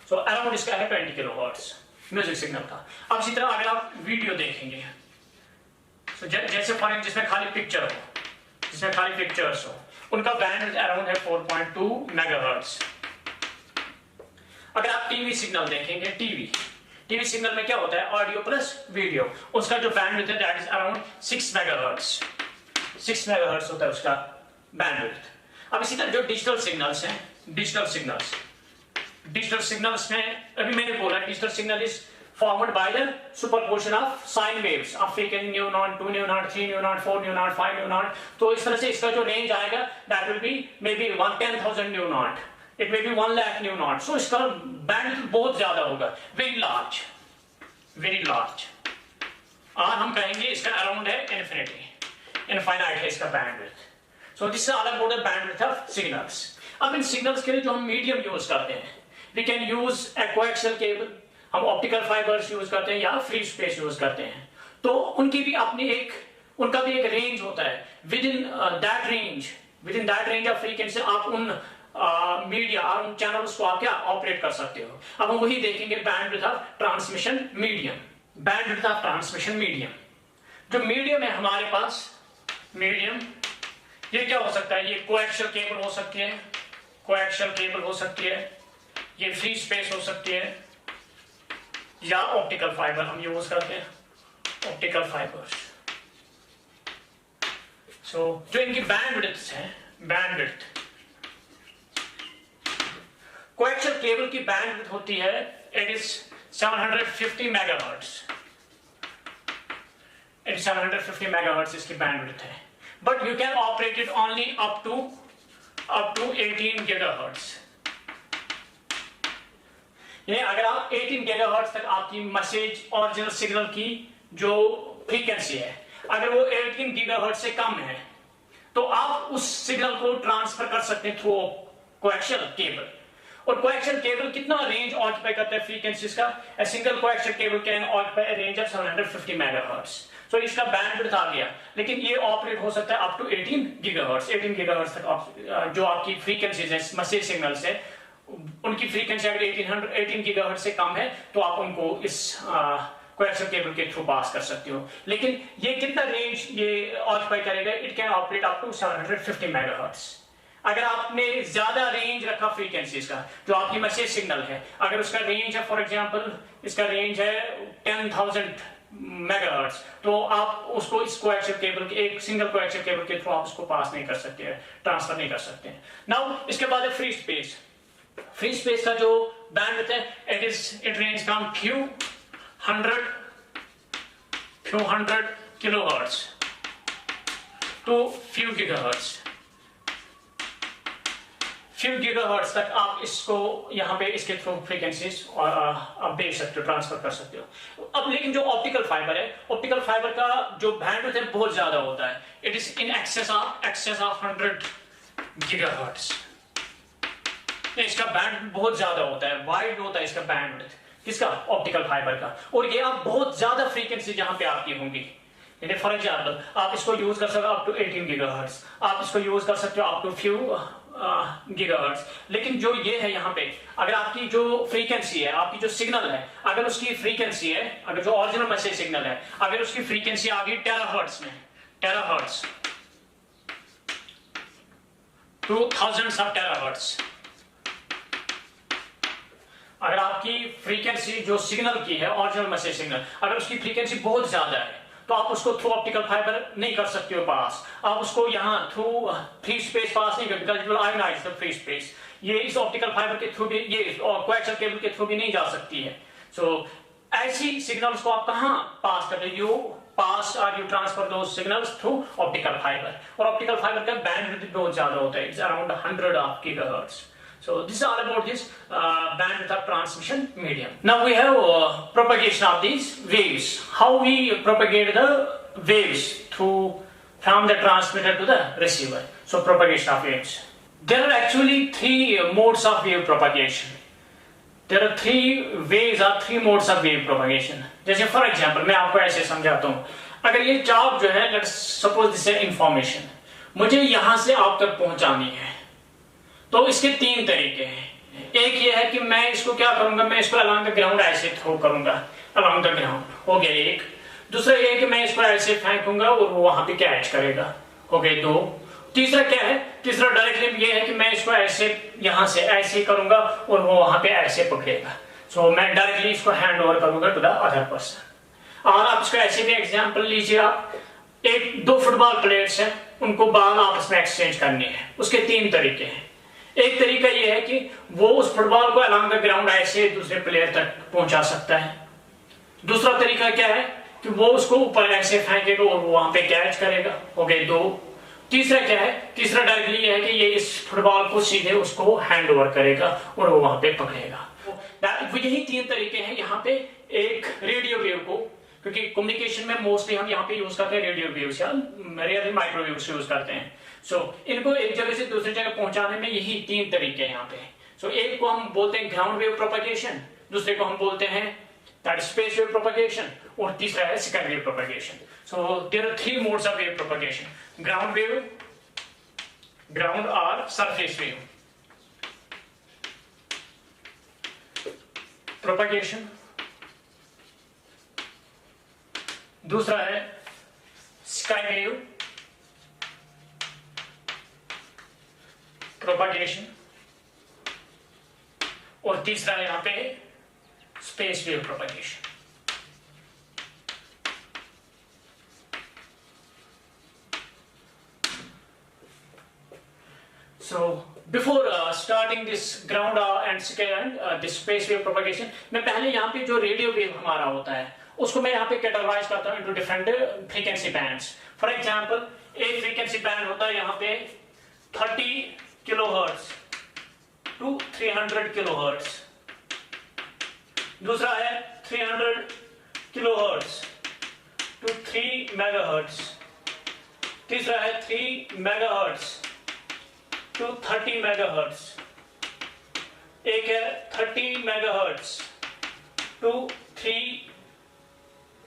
So around इसका है 20 किलो हर्ट्ज म्यूजिक सिग्नल का। अब इसी तरह अगर आप वीडियो देखेंगे, so जैसे फॉर एग्जाम्पल जिसमें खाली पिक्चर हो, जिसमें खाली पिक्चर्स हो, उनका बैंड अराउंड है 4.2 मेगाहर्ट्ज। अगर आप टीवी सिग्नल देखेंगे, टीवी सिग्नल में क्या होता है, ऑडियो प्लस वीडियो, उसका जो बैंडविड्थ है that is around 6 megahertz, 6 megahertz होता है उसका बैंडविड्थ। अब इसी तरह जो डिजिटल सिग्नल्स हैं, डिजिटल सिग्नल्स में अभी मैंने बोला digital signal is formed by the superposition of sine waves of frequency nu naught, 2 nu naught, 3 nu naught, 4 nu naught, 5 nu naught। तो इस तरह से इसका जो रेंज आएगा that will be maybe 10,000 nu naught, it may be 1 lakh nu naught। so इसका band बहुत ज्यादा होगा, very large, और हम कहेंगे इसका अराउंड है इनफाइनाइट है इसका bandwidth. so this is all about the bandwidth of signals। अब इन सिग्नल्स के लिए जो हम मीडियम यूज करते हैं, we can use a coaxial cable, हम ऑप्टिकल फाइबर्स यूज करते हैं या फ्री स्पेस यूज करते हैं, तो उनकी भी अपनी उनका भी एक रेंज होता है। With in that range of frequency आप उन मीडिया और उन चैनल्स को आप क्या ऑपरेट कर सकते हो। अब हम वही देखेंगे bandwidth of transmission medium, bandwidth of transmission medium. जो मीडियम है हमारे पास, मीडियम ये क्या हो सकता है, ये कोएक्सियल केबल हो सकती है, कोएक्सियल केबल हो सकती है, ये फ्री स्पेस हो सकती है, या ऑप्टिकल फाइबर हम यूज करते हैं, ऑप्टिकल फाइबर्स। सो जो इनकी बैंडविड्थ है, बैंडविड्थ, कोएक्सियल केबल की बैंडविड्थ होती है, इट इज 750 मेगाहर्ट्ज, 750 मेगाहर्ट्ज इसकी बैंडविड्थ है। But you can operate it only up to 18 gigahertz. ये अगर आप 18 गीगाहर्ट्ज तक आपकी मैसेज ओरिजिनल सिग्नल की जो फ्रीक्वेंसी है, अगर वो 18 गीगाहर्ट्ज से कम है तो आप उस सिग्नल को ट्रांसफर कर सकते हैं थ्रू कोएक्सियल केबल। और कोएक्सियल केबल कितना रेंज ऑक्यूपाई करता है फ्रीक्वेंसीज का? A single coaxial cable can occupy a range of 750 megahertz. So इसका बैंडविड्थ आ गया, लेकिन ये ऑपरेट हो सकता है अप टू 18 गीगाहर्ट्ज। 18 गीगाहर्ट्ज तक जो आपकी फ्रीक्वेंसीज है मैसेज सिग्नल्स है, उनकी फ्रीक्वेंसी अगर 18 गीगाहर्ट्ज से कम है तो आप उनको इस कोएक्सियल केबल के थ्रू पास कर सकते हो। लेकिन ये कितना रेंज ये ऑक्यूपाई करेगा? It can operate up to 750 megahertz. अगर आपने ज्यादा रेंज रखा फ्रीक्वेंसीज का, जो आपकी मैसेज सिग्नल है, अगर उसका रेंज है, फॉर एग्जांपल इसका रेंज है 10,000 मेगाहर्ट्ज, तो आप उसको इस कोएक्सियल केबल के, एक सिंगल कोएक्सियल केबल के थ्रू आप उसको पास नहीं कर सकते, ट्रांसफर नहीं कर सकते। नाउ इसके बाद है फ्री स्पेस। फ्री स्पेस का जो बैंडविड्थ है, it range from few hundred kilohertz to few gigahertz। few gigahertz तक आप इसको यहाँ पे इसके थ्रू फ्रीक्वेंसीज आप भेज सकते हो, ट्रांसफर कर सकते हो। अब लेकिन जो ऑप्टिकल फाइबर है, ऑप्टिकल फाइबर का जो बैंडविड्थ है बहुत ज्यादा होता है, it is in excess of 100 gigahertz. इसका बैंड बहुत ज्यादा होता है, वाइड होता है इसका बैंडविड्थ, किसका? ऑप्टिकल फाइबर का। और ये आप बहुत ज्यादा फ्रीक्वेंसी जहां पे आपकी होंगी, फॉर एग्जाम्पल आप इसको यूज कर सकते हो अप टू 18 गीगाहर्ट्ज, आप इसको यूज कर सकते हो अप टू फ्यू गीगाहर्ट्ज। लेकिन जो ये है यहाँ पे, अगर आपकी जो फ्रीक्वेंसी है, आपकी जो सिग्नल है, अगर उसकी फ्रीक्वेंसी है, अगर जो ओरिजिनल मैसेज सिग्नल है, अगर उसकी फ्रीक्वेंसी आ गई टेराहर्ट्ज में, terahertz two thousands of terahertz, अगर आपकी फ्रीक्वेंसी जो सिग्नल की है, ओरिजिनल मैसेज सिग्नल, अगर उसकी फ्रीक्वेंसी बहुत ज्यादा है तो आप उसको थ्रू ऑप्टिकल फाइबर नहीं कर सकते हो पास। आप उसको यहाँ थ्रू फ्री स्पेस पास नहीं कर, because it will ionize the free space. ये इस ऑप्टिकल फाइबर के थ्रू भी, ये कोएक्सियल केबल के थ्रू भी नहीं जा सकती है। सो ऐसी सिग्नल्स को आप कहाँ पास करते हो? यू पास और you transfer those signals through optical fibre. और ऑप्टिकल फाइबर का बैंडविड्थ बहुत ज्यादा होता है, it's around 100 gigahertz. So this is all about this bandwidth of transmission medium. Now we have propagation of these waves. How we propagate the waves from the transmitter to the receiver. So propagation of waves. There are actually three modes of wave propagation. There are three ways or three modes of wave propagation. जैसे for example मैं आपको ऐसे समझाता हूँ, अगर ये charge जो है, let's suppose this is information, मुझे यहाँ से आप तक पहुँचानी है, तो इसके तीन तरीके हैं। एक ये है कि मैं इसको क्या करूंगा, मैं इसको अलोंग द ग्राउंड ऐसे थ्रो करूंगा, अलोंग द ग्राउंड, हो गया एक। दूसरा ये है कि मैं इसको ऐसे फेंकूंगा और वो वहां पे कैच करेगा, हो गए दो। तीसरा क्या है? तीसरा डायरेक्टली ये है कि मैं इसको ऐसे यहां से ऐसे करूंगा और वो वहां पे ऐसे पकड़ेगा। सो मैं डायरेक्टली इसको हैंड ओवर करूंगा टू द अदर पर्सन। और आप इसको ऐसे भी एग्जाम्पल लीजिए, आप दो फुटबॉल प्लेयर्स हैं, उनको बॉल आपस में एक्सचेंज करनी है, उसके तीन तरीके हैं। एक तरीका यह है कि वो उस फुटबॉल को अलोंग द ग्राउंड ऐसे दूसरे प्लेयर तक पहुंचा सकता है। दूसरा तरीका क्या है कि वो उसको ऊपर ऐसे फेंकेगा और वो वहां पे कैच करेगा, हो गए दो। तीसरा क्या है? तीसरा डायरेक्टली ये है कि ये इस फुटबॉल को सीधे उसको हैंड ओवर करेगा और वो वहां पे पकड़ेगा। यही तीन तरीके हैं यहाँ पे। एक रेडियो वेव को, क्योंकि कम्युनिकेशन में मोस्टली हम यहाँ पे यूज करते हैं रेडियो वेव्स या रेयर माइक्रोवेव्स यूज करते हैं। सो इनको एक जगह से दूसरी जगह पहुंचाने में यही तीन तरीके हैं यहाँ पे। सो एक को हम बोलते हैं ग्राउंड वेव प्रोपगेशन, दूसरे को हम बोलते हैं दैट स्पेस वेव प्रोपगेशन, और तीसरा है sky wave propagation. So there are three modes of wave propagation: ground wave, ground और सरफेस वेव प्रोपगेशन। दूसरा है स्काई वेव प्रोपगेशन, और तीसरा है यहाँ पे space wave propagation. So before starting this ground and this space wave propagation, मैं पहले यहाँ पे जो रेडियो वेव हमारा होता है उसको मैं यहाँ पे कैटेगराइज करता हूँ into different frequency bands. For example एक फ्रीक्वेंसी बैंड होता है यहाँ पे 30 किलोहर्ट्ज टू 300 किलोहर्ट्ज. दूसरा है 300 किलोहर्ट्ज टू 3 मेगाहर्ट्ज. तीसरा है 3 मेगाहर्ट्ज टू 30 मेगाहर्ट्ज. एक है 30 megahertz to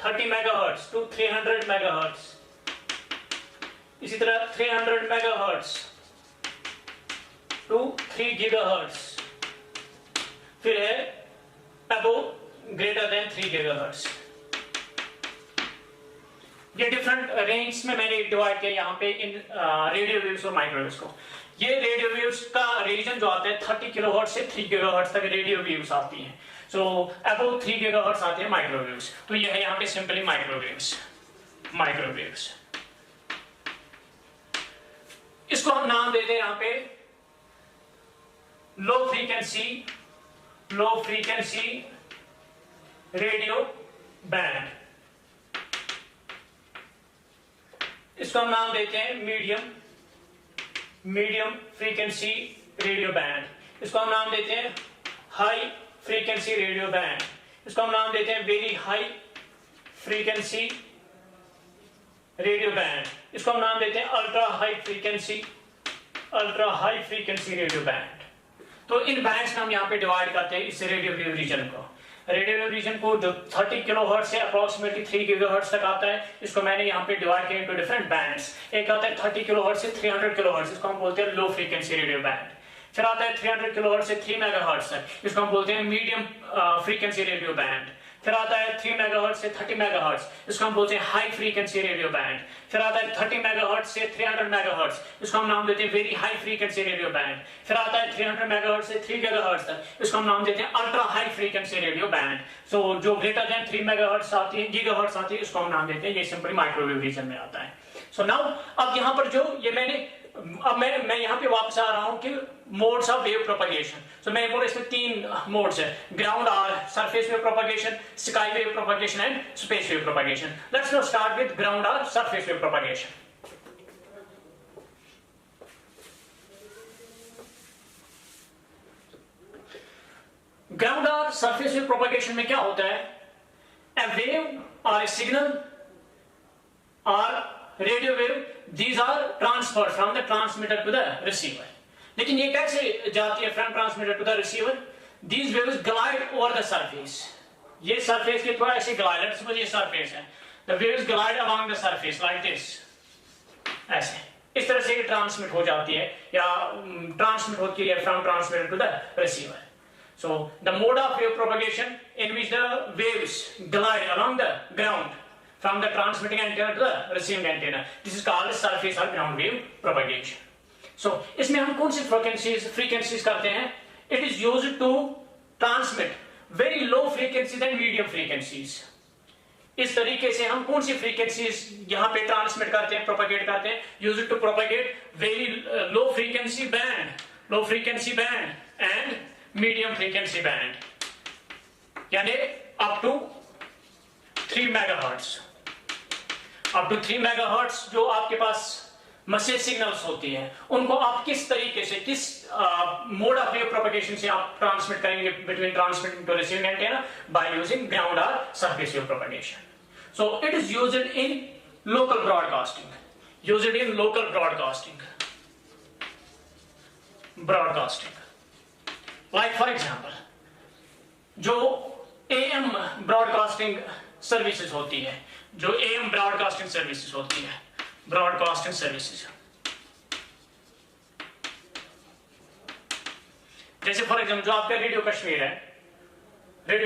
30 megahertz to 300 megahertz. इसी तरह 300 मेगाहर्ट्ज टू 3 गीगाहर्ट्ज. फिर है अबोव ग्रेटर देन 3 गीगाहर्ट्ज. ये डिफरेंट रेंज में मैंने डिवाइड किया यहाँ पे इन रेडियो वेव्स और माइक्रोवेव्स को. ये रेडियो वेव्स का रीजन जो आता है 30 किलोहर्ट्ज से 3 गीगाहर्ट्ज तक रेडियो वेव्स आती हैं. सो अबव 3 गीगाहर्ट्ज आते हैं माइक्रोवेव्स. तो ये है यहाँ पे सिंपली माइक्रोवेव्स. इसको हम नाम देते हैं यहाँ पे लो फ्रीक्वेंसी रेडियो बैंड. इसको हम नाम देते हैं मीडियम फ्रीक्वेंसी रेडियो बैंड. इसको हम नाम देते हैं हाई फ्रीक्वेंसी रेडियो बैंड. इसको हम नाम देते हैं very high frequency radio band. इसको हम नाम देते हैं ultra high frequency radio band. तो इन बैंड्स में हम यहाँ पे डिवाइड करते हैं इस रेडियो वेव रीजन को. रेडियो वेव रीजन को जो 30 किलोहर्ट्ज से अप्रोक्सीमेटली 3 गीगाहर्ट्ज तक आता है, इसको मैंने यहाँ पे डिवाइड किया इनटू डिफरेंट बैंड्स. एक आता है 30 किलोहर्ट्ज से 300 किलोहर्ट्ज, इसको हम बोलते हैं लो फ्रीक्वेंसी रेडियो बैंड. फिर आता है 300 किलोहर्ट्ज से 3 मेगाहर्ट्ज तक, इसको हम बोलते हैं मीडियम फ्रीक्वेंसी रेडियो बैंड. फिर आता है 3 मेगाहर्ट्ज से 30 मेगाहर्ट्ज, इसको हम बोलते हैं हाई फ्रीक्वेंसी रेडियो बैंड. फिर आता है 30 मेगाहर्ट्ज से 300 मेगाहर्ट्ज, इसको हम नाम देते हैं very high frequency radio band. फिर आता है 300 मेगाहर्ट्ज से 3 गीगाहर्ट्ज तक, इसको हम नाम देते हैं ultra high frequency radio band. So जो ग्रेटर देन 3 मेगाहर्ट्ज आती है, गीगाहर्ट्ज आती है, इसको हम नाम देते हैं, ये सिंपली माइक्रोवेव रीजन में आता है. सो नाउ अब यहाँ पर जो ये मैं यहाँ पे वापस आ रहा हूँ कि मोड्स ऑफ वेव प्रोपगेशन. सो मैंने बोला इसमें 3 मोड्स है, ग्राउंड और surface wave propagation, sky wave propagation and space wave propagation. Let's now start with ground और सरफेस वेव प्रोपगेशन. ग्राउंड और सरफेस वेव प्रोपगेशन में क्या होता है? A wave or a signal or radio wave, these are transferred from the transmitter to the receiver. लेकिन ये कैसे जाती है from transmitter to the receiver? These waves glide over the surface. ये surface के थोड़ा ऐसे glide, let's suppose ये surface है. The waves glide along the surface like this. ऐसे इस तरह से ये ट्रांसमिट हो जाती है या ट्रांसमिट होती है from transmitter to the receiver. So the mode of wave propagation in which the waves glide along the ground from the transmitting antenna to the receiving antenna, this is called surface or ground wave propagation. So इसमें हम कौन सी frequencies करते हैं? It is used to transmit very low frequencies and medium frequencies. इस तरीके से हम कौन सी frequencies यहाँ पे transmit करते हैं, propagate करते हैं? Used to propagate very low frequency band and medium frequency band, यानी up to 3 megahertz. up to 3 megahertz जो आपके पास मैसेज सिग्नल्स होती हैं, उनको आप किस तरीके से, किस मोड ऑफ वेव प्रोपगेशन से आप ट्रांसमिट करेंगे between transmitting to receiving antenna by using ground और surface wave propagation. So it is used in local broadcasting. Like for example, जो AM ब्रॉडकास्टिंग सर्विसेज होती है, ब्रॉडकास्टिंग सर्विसेज जैसे for example जो आपका रेडियो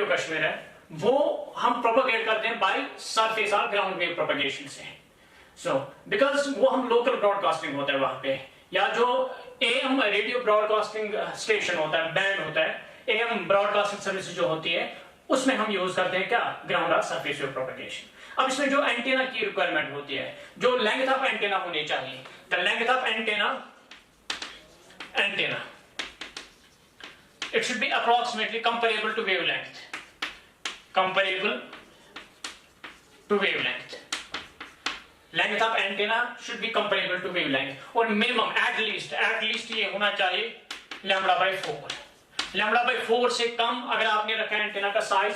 कश्मीर है, वो हम प्रोपगेट करते हैं बाय सरफेस और ग्राउंड वेव प्रोपगेशन से. सो बिकॉज वो हम लोकल ब्रॉडकास्टिंग होता है वहां पे, या जो एएम रेडियो ब्रॉडकास्टिंग स्टेशन होता है, बैंड होता है, एएम ब्रॉडकास्टिंग सर्विस जो होती है, उसमें हम यूज करते हैं क्या, ground of surface wave propagation. अब इसमें जो एंटीना की रिक्वायरमेंट होती है, जो लेंथ ऑफ एंटीना होनी चाहिए, the length of antenna it should be approximately comparable to wavelength, comparable to wavelength. Length of antenna should be comparable to wavelength, और minimum at least ये होना चाहिए λ/4। λ/4 से कम अगर आपने रखा है एंटेना का साइज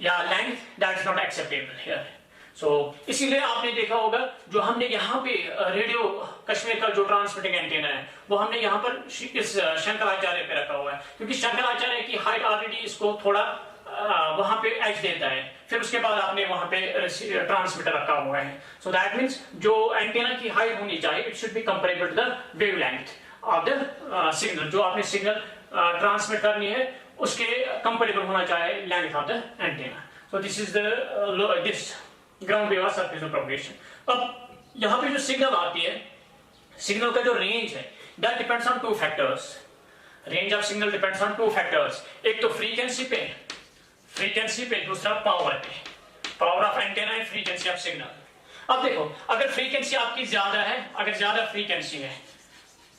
या length, that is not acceptable here. So इसीलिए आपने देखा होगा जो हमने यहाँ पे रेडियो कश्मीर का जो ट्रांसमिटिंग एंटेना है वो हमने यहाँ पर इस शंकराचार्य पे रखा हुआ है, क्योंकि शंकराचार्य की हाइट ऑलरेडी इसको थोड़ा वहां पे एज देता है, फिर उसके बाद आपने वहां पे ट्रांसमीटर रखा हुआ है। सो दैट मींस जो एंटेना की हाइट होनी चाहिए it should be comparable to the wavelength of the signal, जो आपने सिग्नल ट्रांसमिट करनी है उसके कंपेरेबल होना चाहिए length of the antenna. So this is the this ground wave surface wave propagation. अब यहाँ पे जो सिग्नल आती है, सिग्नल का जो रेंज है that depends on two factors. Range of signal depends on two factors, एक तो फ्रीक्वेंसी पे, दूसरा पावर पे, power of antenna and frequency of signal. अब देखो अगर फ्रीक्वेंसी आपकी ज्यादा है, अगर ज्यादा फ्रीक्वेंसी है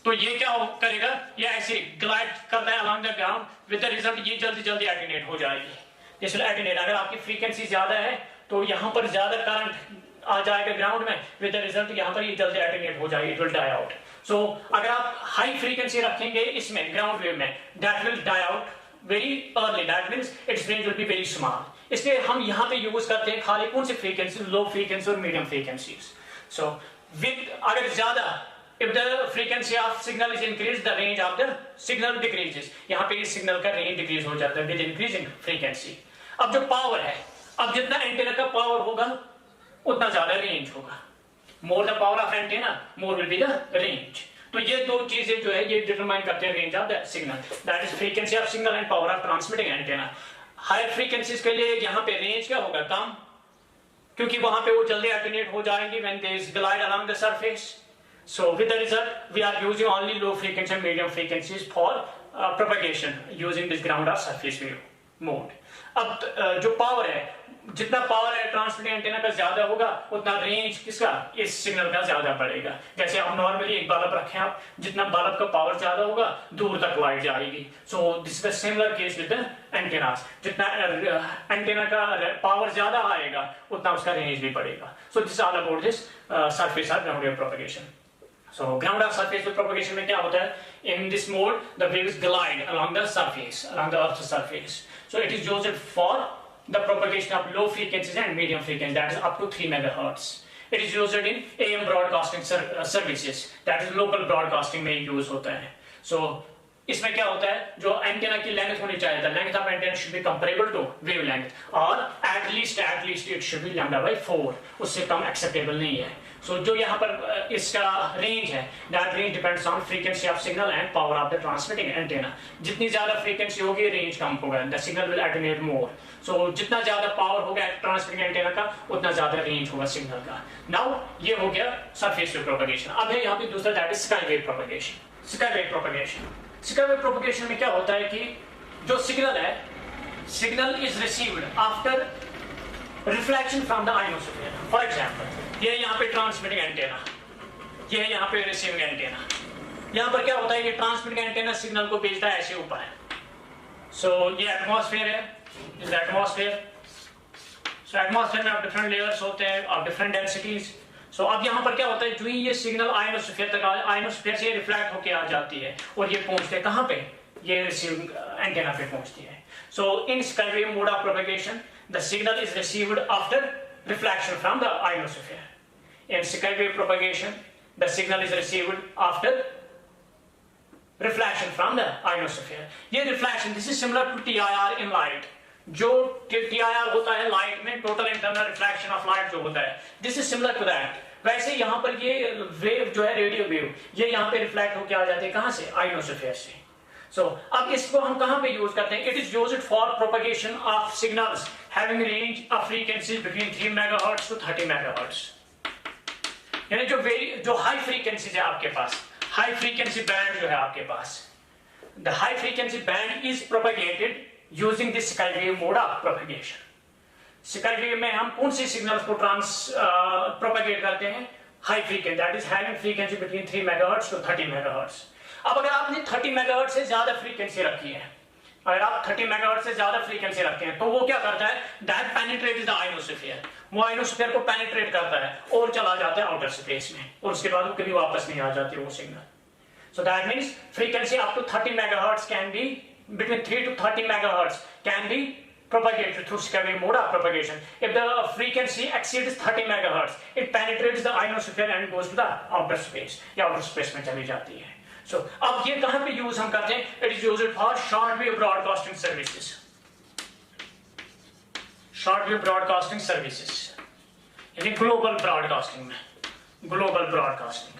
तो ये क्या करेगा, ये ऐसे ग्लाइड करता है along the ground with the result ये जल्दी जल्दी एटेन्यूएट हो जाएगी। दिस विल एटेन्यूएट, अगर आपकी फ्रीक्वेंसी ज्यादा है तो यहाँ पर ज्यादा करंट आ जाएगा ग्राउंड में, विद द रिजल्ट यहाँ पर ये जल्दी एटेन्यूएट हो जाएगी, it will die out. So अगर आप हाई फ्रीक्वेंसी रखेंगे इसमें ग्राउंड वेव में, that will die out very early, that means its range will be very small. इसलिए हम यहाँ पे यूज करते हैं खाली कौन सी फ्रीक्वेंसी, लो फ्रीक्वेंसी और मीडियम फ्रीक्वेंसीज। सो विद अगर ज्यादा, if the frequency of signal is increased, the range of the signal decreases। यहाँ पे इस सिग्नल का रेंज डिक्रीज हो जाता है विद इंक्रीजिंग फ्रीक्वेंसी। अब जो पावर है, अब जितना एंटेना का पावर होगा उतना ज्यादा रेंज होगा। More the power of antenna more will be the range. तो ये दो चीजें जो है ये डिटरमाइन करते हैं range of the signal, that is frequency of signal and power of transmitting antenna. Higher frequencies के लिए यहाँ पे रेंज क्या होगा, कम, क्योंकि वहां पे वो जल्दी एटेन्यूएट हो जाएंगी when they is glide along the surface. So with the result, we are using only low frequency and medium frequencies for propagation using this ground or surface wave mode. अब जो पावर है, जितना power है transmitting antenna का ज्यादा होगा उतना range किसका, इस सिग्नल का ज्यादा बढ़ेगा। जैसे आप नॉर्मली एक बल्ब रखें आप, जितना बल्ब का पावर ज्यादा होगा दूर तक लाइट जाएगी। So this is the similar case with the antennas, जितना एंटेना का पावर ज्यादा आएगा उतना उसका रेंज भी बढ़ेगा। So this all about this surface और ground wave propagation. So ground of surface wave propagation में क्या होता है, in this mode the waves glide along the surface, along the earth's surface. So it is used for the propagation of low frequencies and medium frequencies, that is up to 3 megahertz. It is used in AM broadcasting services, that is local broadcasting में use होता है। So इसमें क्या होता है, जो antenna की length होनी चाहिए, the length of antenna should be comparable to wavelength, और at least it should be λ/4, उससे कम acceptable नहीं है। So जो यहाँ पर इसका रेंज है, that range depends on frequency of signal and power of the transmitting antenna। जितनी ज्यादा फ्रीक्वेंसी होगी रेंज कम होगा, the signal will attenuate more। So जितना ज्यादा पावर होगा ट्रांसमिटिंग एंटेना का उतना ज्यादा रेंज होगा सिग्नल का। नाउ ये हो गया सरफेस वेव प्रोपगेशन। अब है यहाँ पे दूसरा, that is sky wave propagation. Sky wave propagation, sky wave propagation में क्या होता है कि जो सिग्नल है, signal is received after reflection from the ionosphere. For example ये यहाँ पे ट्रांसमिटिंग एंटेना, ये यहाँ पे रिसीविंग एंटेना। यहाँ पर क्या होता है, ये ट्रांसमिटिंग एंटेना सिग्नल को भेजता है ऐसे ऊपर। सो ये एटमॉस्फेयर है, इज एटमॉस्फेयर। सो एटमॉस्फेयर में डिफरेंट लेयर्स होते हैं और डिफरेंट डेंसिटीज। सो अब यहाँ पर क्या होता है, जो ही ये सिग्नल आयोनोस्फीयर तक, आयोनोस्फीयर से रिफ्लेक्ट होके आ जाती है और ये पहुंचते हैं कहाँ पे, ये रिसीविंग एंटेना पे पहुंचती है। So in sky wave mode of propagation the signal is received after reflection from the ionosphere. In sky wave propagation, the signal is received after reflection from the ionosphere. ये reflection, this is similar to TIR in light. जो TIR होता है light में, total internal reflection of light जो होता है, this is similar to that. वैसे यहाँ पर ये वेव जो है रेडियो वेव, ये यहाँ पे रिफ्लेक्ट होकर आ जाते हैं कहाँ से, आयोनोस्फीयर से। So, अब इसको हम कहाँ पे यूज करते हैं, it is used for propagation of signals having range of frequencies between 3 megahertz to 30 megahertz। यानी जो हाई फ्रीक्वेंसी है आपके पास, हाई फ्रीक्वेंसी बैंड जो है आपके पास, the high frequency band is propagated using this sky wave mode of propagation. Sky wave में हम कौन सी सिग्नल्स को प्रोपेगेट करते हैं? High frequency, that is having frequency between 3 megahertz to 30 megahertz. अब अगर आपने 30 मेगाहर्ट्ज से ज्यादा फ्रीक्वेंसी रखी है, अगर आप 30 मेगाहर्ट्ज से ज्यादा फ्रीक्वेंसी रखते हैं तो वो क्या करता है? दैट पेनिट्रेट्स द आयोनोस्फीयर, वो आयोनोस्फीयर को पेनिट्रेट करता है और चला जाता है आउटर स्पेस में, और उसके बाद वो कभी वापस नहीं आ जाती वो सिग्नल। So that means frequency up to 30 megahertz can be between 3 to 30 megahertz can be propagated through sky wave mode of propagation. If the frequency exceeds 30 megahertz, it penetrates the ionosphere and goes to the outer space, या outer space में चली जाती है। So, अब ये कहाँ पे use हम करते हैं? It is used for short wave broadcasting services. Short wave broadcasting services, यानी global broadcasting में, global broadcasting।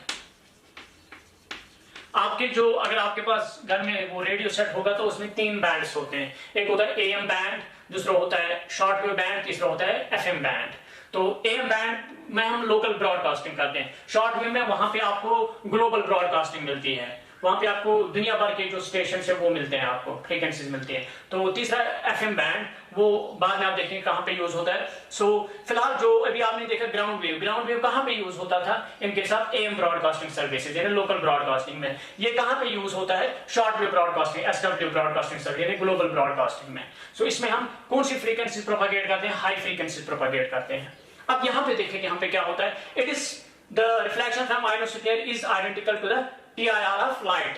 आपके जो, अगर आपके पास घर में वो रेडियो सेट होगा तो उसमें 3 बैंड्स होते हैं, एक होता है AM बैंड, दूसरा होता है शॉर्ट वेव बैंड, तीसरा होता है FM बैंड। तो AM बैंड में हम लोकल ब्रॉडकास्टिंग करते हैं, शॉर्ट वेव में वहां पे आपको ग्लोबल ब्रॉडकास्टिंग मिलती है, वहां पे आपको दुनिया भर के जो स्टेशन है वो मिलते हैं, आपको फ्रीक्वेंसीज मिलती है। तो तीसरा FM बैंड, वो बाद में आप देखेंगे कहां पे यूज होता है। सो फिलहाल जो अभी आपने देखा ग्राउंड वेव कहां पे यूज होता था? इनके साथ AM ब्रॉडकास्टिंग सर्विसेज, यानी लोकल ब्रॉडकास्टिंग में। ये कहां पे यूज होता है? Short wave broadcasting, SW broadcasting service, यानी ग्लोबल ब्रॉडकास्टिंग में। सो इसमें हम कौन सी फ्रीक्वेंसी प्रोपागेट करते हैं? हाई फ्रीक्वेंसी प्रोपागेट करते हैं। अब यहां पे देखें कि यहाँ पे क्या होता है। It is the reflection from ionosphere is identical to the TIR of light,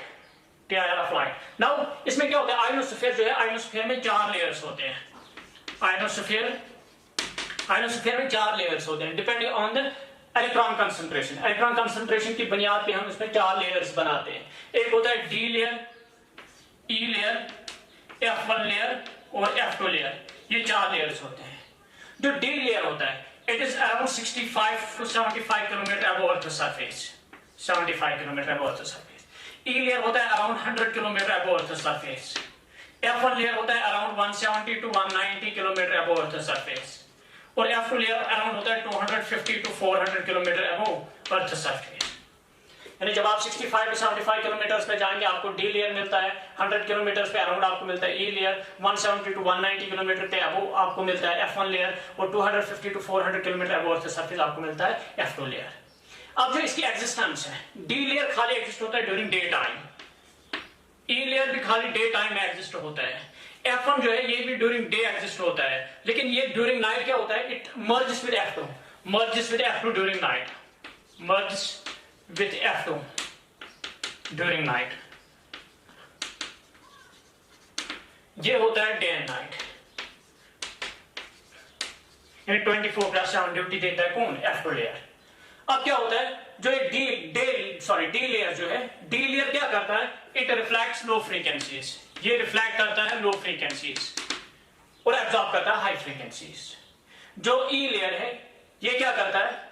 TIR of light. Now इसमें क्या होता है? आयोनोस्फीयर जो है, आयोनोस्फीयर में 4 लेयर्स होते हैं। आयोनोस्फीयर में 4 लेयर्स होते हैं depending on the electron concentration. Electron concentration की बुनियाद पे हम उसमें 4 लेयर्स बनाते हैं। एक होता है D layer, E layer, F1 layer और F2 लेयर। ये 4 लेयर्स होते हैं। जो D लेयर होता है, it is around 65 to 75 kilometre above earth surface, 75 kilometre above earth surface. E layer होता है around 100 kilometre above earth surface. F1 layer होता है around 170 to 190 kilometre above earth surface, और F2 लेयर अराउंड होता है 250 to 400 kilometre above earth surface. यानी जब आप 65 to 75 किलोमीटर पे जाएंगे आपको D लेयर मिलता है, 100 किलोमीटर पे अराउंड आपको मिलता है E लेयर, 170 to 190 किलोमीटर पे अबव आपको मिलता है F1 लेयर, और 250 to 400 kilometre above earth surface आपको मिलता है F2 लेयर। अब जो इसकी एग्जिस्टेंस है, D लेयर खाली एग्जिस्ट होता है during day time, E layer भी खाली डे टाइम में एग्जिस्ट होता है, F1 जो है ये भी ड्यूरिंग डे एग्जिस्ट होता है, लेकिन ये ड्यूरिंग नाइट क्या होता है? It merges with F2 during night, merges with F2 during night. ये होता है डे एंड नाइट, यानी 24/7 ड्यूटी देता है कौन? F2 layer. अब क्या होता है? जो एक D लेयर जो है, D लेयर क्या करता है? इट रिफ्लेक्ट्स लो फ्रीक्वेंसीज, ये रिफ्लेक्ट करता है लो फ्रीक्वेंसीज और एब्जॉर्ब करता है हाई फ्रीक्वेंसीज। जो E लेयर है ये क्या करता है?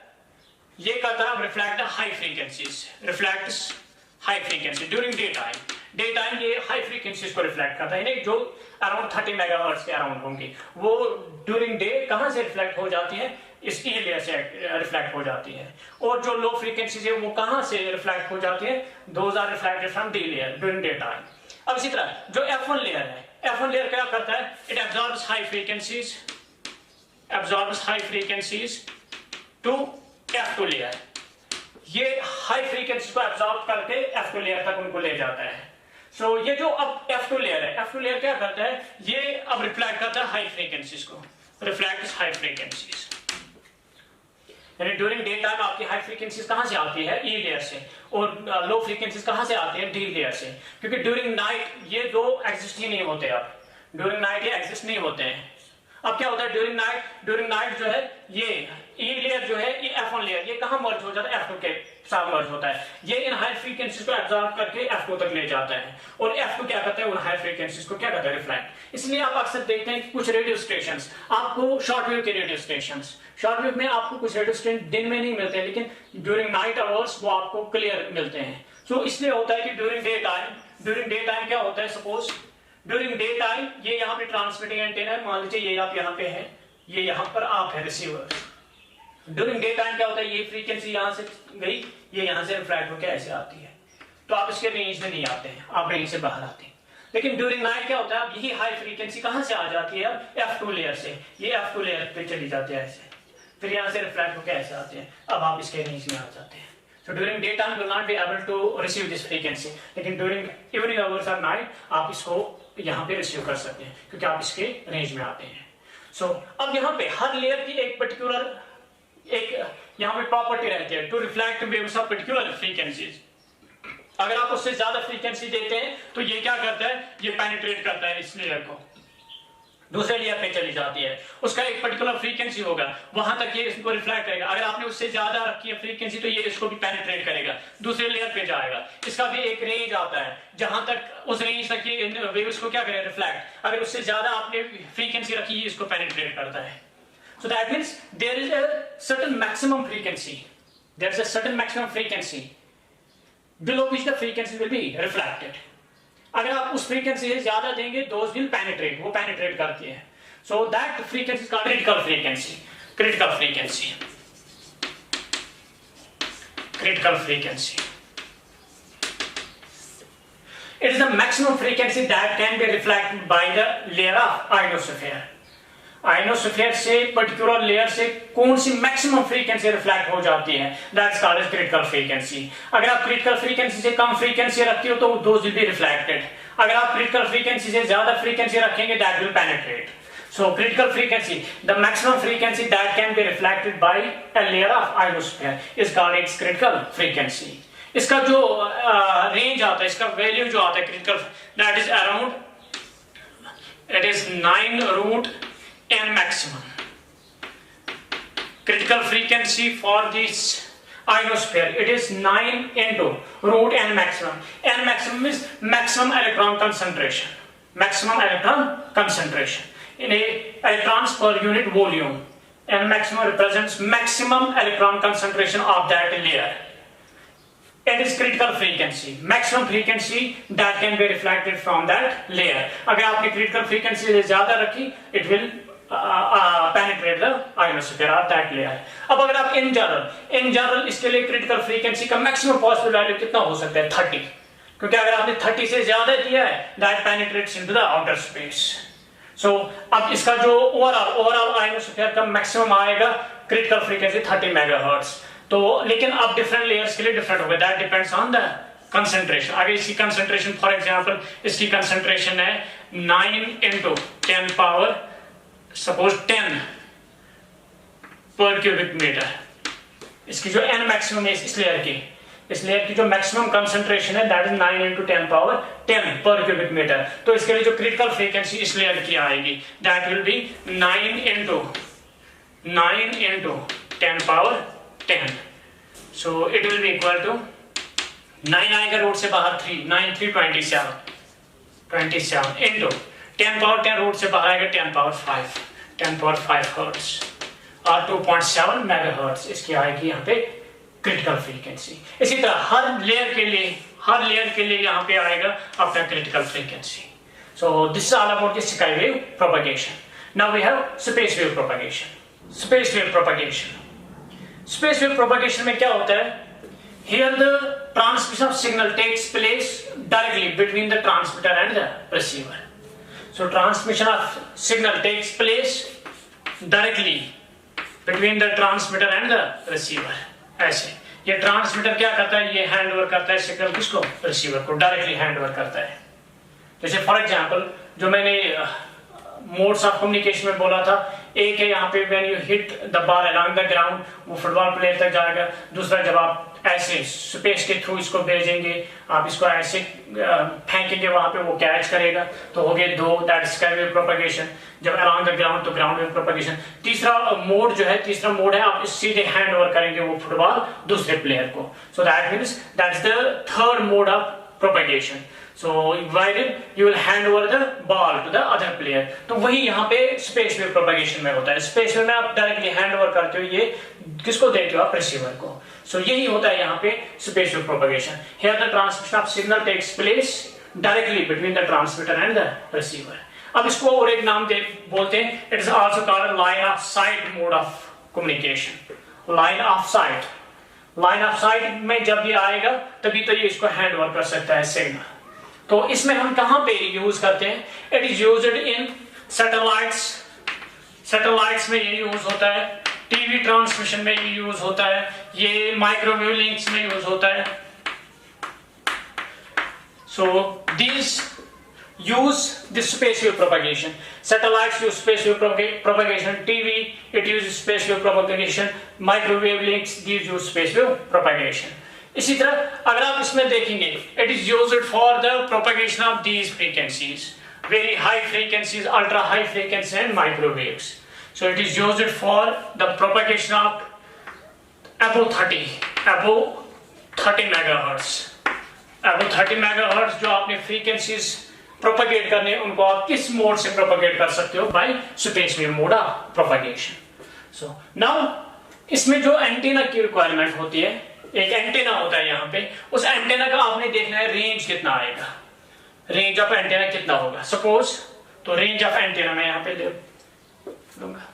ये करता है reflect high frequencies, reflects high frequency during day time ये हाई फ्रीक्वेंसीज को रिफ्लेक्ट करता है, नहीं जो अराउंड 30 मेगाहर्ट्ज के अराउंड होंगी, वो ड्यूरिंग डे कहां से रिफ्लेक्ट हो जाती है? इस E लेयर से रिफ्लेक्ट हो जाती है। और जो लो फ्रीक्वेंसीज है वो कहां से रिफ्लेक्ट हो जाती है? Those are reflected from D layer during day time. अब इसी तरह जो F1 लेयर है, F1 लेयर क्या करता है? It absorbs high frequencies to F2 layer, ये हाई फ्रीक्वेंसी को एब्जॉर्ब करके F2 लेयर तक उनको ले जाता है। सो ये जो अब F2 लेयर है, F2 लेयर क्या करता है? ये अब रिफ्लेक्ट करता है हाई फ्रीक्वेंसीज को, रिफ्लेक्ट्स हाई फ्रीक्वेंसीज। यानी ड्यूरिंग डे टाइम आपकी हाई फ्रीक्वेंसीज कहां से आती है? E लेयर से, और लो फ्रीक्वेंसीज कहां से आती है? D लेयर से, क्योंकि ड्यूरिंग नाइट ये दो एग्जिस्ट ही नहीं होते। अब ड्यूरिंग नाइट ये एग्जिस्ट नहीं होते हैं। अब क्या होता है ड्यूरिंग नाइट जो है ये E लेयर जो है, ये F1 लेयर ये कहां मर्ज हो जाता है? F2 के साथ मर्ज होता है। ये इन हाई फ्रीक्वेंसीज को एब्जॉर्ब करके F2 तक ले जाता है, और F2 क्या करता है? उन हाई फ्रीक्वेंसीज को क्या करता है? रिफ्लेक्ट। इसलिए आप अक्सर देखते हैं कि कुछ रेडियो स्टेशंस आपको, शॉर्ट वेव के रेडियो स्टेशन में आपको कुछ रेडियो स्टेशन दिन में नहीं मिलते, लेकिन ड्यूरिंग नाइट आवर्स वो आपको क्लियर मिलते हैं। सो इसलिए होता है कि ड्यूरिंग डे टाइम क्या होता है? सपोज ड्यूरिंग डे टाइम ये यहाँ पे ट्रांसमिटिंग एंटेना है, मान लीजिए ये आप यहाँ पे है, ये यहाँ पर आप है रिसीवर। ड्यूरिंग डे टाइम क्या होता है? ये फ्रीक्वेंसी यहाँ से गई, ये यहाँ से रिफ्लेक्ट होकर ऐसे आती है, तो आप इसके रेंज में नहीं आते हैं, आप रेंज से बाहर आते हैं। लेकिन ड्यूरिंग नाइट क्या होता है, अब यही हाई फ्रीक्वेंसी कहां से आ जाती है, F2 लेयर से, ये F2 लेयर पे चली जाती है ऐसे, फिर यहाँ से रिफ्लेक्ट होकर ऐसे आते हैं, अब आप इसके रेंज में आ जाते हैं. So during daytime you will not be able to receive this frequency, लेकिन during evening hours और night आप इसको यहाँ पे रिसीव कर सकते हैं क्योंकि आप इसके रेंज में आते हैं. So अब यहाँ पे हर लेयर की एक पर्टिकुलर एक यहाँ पे प्रॉपर्टी रहती है, to reflect waves of particular frequencies. अगर आप उससे ज्यादा फ्रीक्वेंसी देते हैं तो ये क्या करता है, ये पेनिट्रेट करता है इस लेयर को, दूसरे लेयर पे चली जाती है, उसका एक पर्टिकुलर फ्रीक्वेंसी होगा, वहां तक ये इसको रिफ्लेक्ट करेगा. अगर आपने उससे ज्यादा रखी है फ्रीक्वेंसी तो ये इसको भी पेनिट्रेट करेगा, दूसरे लेयर पे जाएगा. इसका भी एक रेंज आता है, जहां तक उस रेंज तक ये वेव्स को क्या करेगा, रिफ्लेक्ट. अगर उससे ज्यादा आपने फ्रीक्वेंसी रखी है इसको पेनिट्रेट करता है. So that means there is a certain maximum frequency. There is a certain maximum frequency below which the frequency will be reflected. अगर आप उस frequency से ज्यादा देंगे, those will penetrate. वो penetrate करती है. So that frequency is called critical frequency. Critical frequency. Critical frequency. It is the maximum frequency that can be reflected by the layer of ionosphere. Ionosphere से particular layer से कौन सी maximum frequency reflect हो जाती है, that's called as critical frequency. अगर आप critical frequency से कम फ्रीक्वेंसी रखते हो तो दोज विल बी रिफ्लेक्टेड. अगर आप क्रिटिकल फ्रीक्वेंसी से ज्यादा फ्रीक्वेंसी रखेंगे that will penetrate. So critical frequency, the maximum frequency that can be reflected by a layer of ionosphere is called its critical frequency. इसका जो रेंज आता है, इसका वैल्यू जो आता है critical, that is around, it is 9 √n maximum. Critical frequency for this ionosphere, it is 9 into √n maximum. N maximum is maximum electron concentration. Maximum electron concentration in a electrons per unit volume. N maximum represents maximum electron concentration of that layer. It is critical frequency, maximum frequency that can be reflected from that layer. अगर आपने critical frequency से ज़्यादा रखी, it will penetrate the ionosphere of that layer. अब अगर आप in general इसके लिए critical frequency का maximum possible value कितना हो सकता है, 30. क्योंकि अगर आपने 30 से ज़्यादा दिया है, that penetrates into the outer space. So अब इसका जो overall ionosphere का maximum आएगा critical frequency 30 MHz. तो लेकिन अब डिफरेंट लेयर्स के लिए डिफरेंट होगा, that depends on the concentration. अगर इसकी कंसंट्रेशन फॉर एग्जांपल इसकी कंसंट्रेशन है 9 into 10 power सपोज 10 पर क्यूबिक मीटर, इसकी जो n मैक्सिमम है इस लेयर की जो मैक्सिमम कंसंट्रेशन है दैट इज 9 into 10 power 10 पर क्यूबिक मीटर. तो इसके लिए जो क्रिटिकल फ्रीक्वेंसी इस लेयर की आएगी that will be 9 into 10 power 10. So it will be equal to 9 आएगा रूट से बाहर 3, 9 3 27 into 10 power 10 रूट से बाहर आएगा 10 power 5 हर्ट्ज और 2.7 मेगाहर्ट्ज इसकी आएगी यहाँ पे क्रिटिकल फ्रीक्वेंसी. इसी तरह हर लेयर के लिए यहाँ पे आएगा अपना critical frequency. So this is all about the sky wave propagation. Now we have space wave propagation. Space wave propagation में क्या होता है? Here the transmission of signal takes place directly between the transmitter and the receiver. So transmission of signal takes place directly between the transmitter and the receiver. ऐसे ये transmitter क्या करता है, ये हैंड ओवर करता है सिग्नल किसको, receiver को डायरेक्टली हैंड ओवर करता है. जैसे फॉर एग्जांपल जो मैंने मोड्स ऑफ कम्युनिकेशन में बोला था, एक है यहाँ पे when you hit the ball along the ground वो फुटबॉल प्लेयर तक जाएगा. दूसरा जब आप ऐसे स्पेस के थ्रू इसको भेजेंगे, आप इसको ऐसे फेंकेंगे वहां पे वो कैच करेगा, तो हो गए 2, that is sky wave propagation. जब अलोंग द ग्राउंड तो ग्राउंड वेव प्रोपगेशन. तीसरा मोड है आप सीधे हैंड ओवर करेंगे वो फुटबॉल दूसरे प्लेयर को. So that means that is the third mode of propagation. So while you will hand over the ball to the other player. तो वही यहाँ पे स्पेस वेव प्रोपगेशन में होता है. स्पेस वेव में आप डायरेक्टली हैंड ओवर करते हो, ये किसको देते हो आप, रिसीवर को. सो यही होता है यहाँ पे space wave propagation. Here the transmission of signal takes place directly between the transmitter and the receiver. अब इसको और एक नाम बोलते हैं, it is also called line of sight mode of communication. Line of sight में जब ये आएगा तभी तो ये इसको हैंड ओवर कर सकता है सिग्नल. तो इसमें हम कहां पे यूज करते हैं? It is used in satellites, satellites में ये यूज होता है, टीवी ट्रांसमिशन में ये यूज होता है, ये माइक्रोवेव लिंक्स में यूज होता है. So these use this space wave propagation. Satellites use space wave propagation. TV it uses space wave propagation. Microwave links these use space wave propagation. इसी तरह अगर आप इसमें देखेंगे, it is used for the propagation of these frequencies, very high frequencies, ultra high frequencies and microwaves. So it is used for the propagation of above 30 megahertz. Above 30 megahertz जो आपने frequencies propagate करने, उनको आप किस mode से propagate कर सकते हो? Bye space wave mode of propagation. So now इसमें जो एंटीना की रिक्वायरमेंट होती है, एक एंटीना होता है यहाँ पे, उस एंटीना का आपने देखना है रेंज कितना आएगा, रेंज ऑफ एंटीना कितना होगा. सपोज तो रेंज ऑफ एंटीना मैं यहाँ पे ले लूंगा.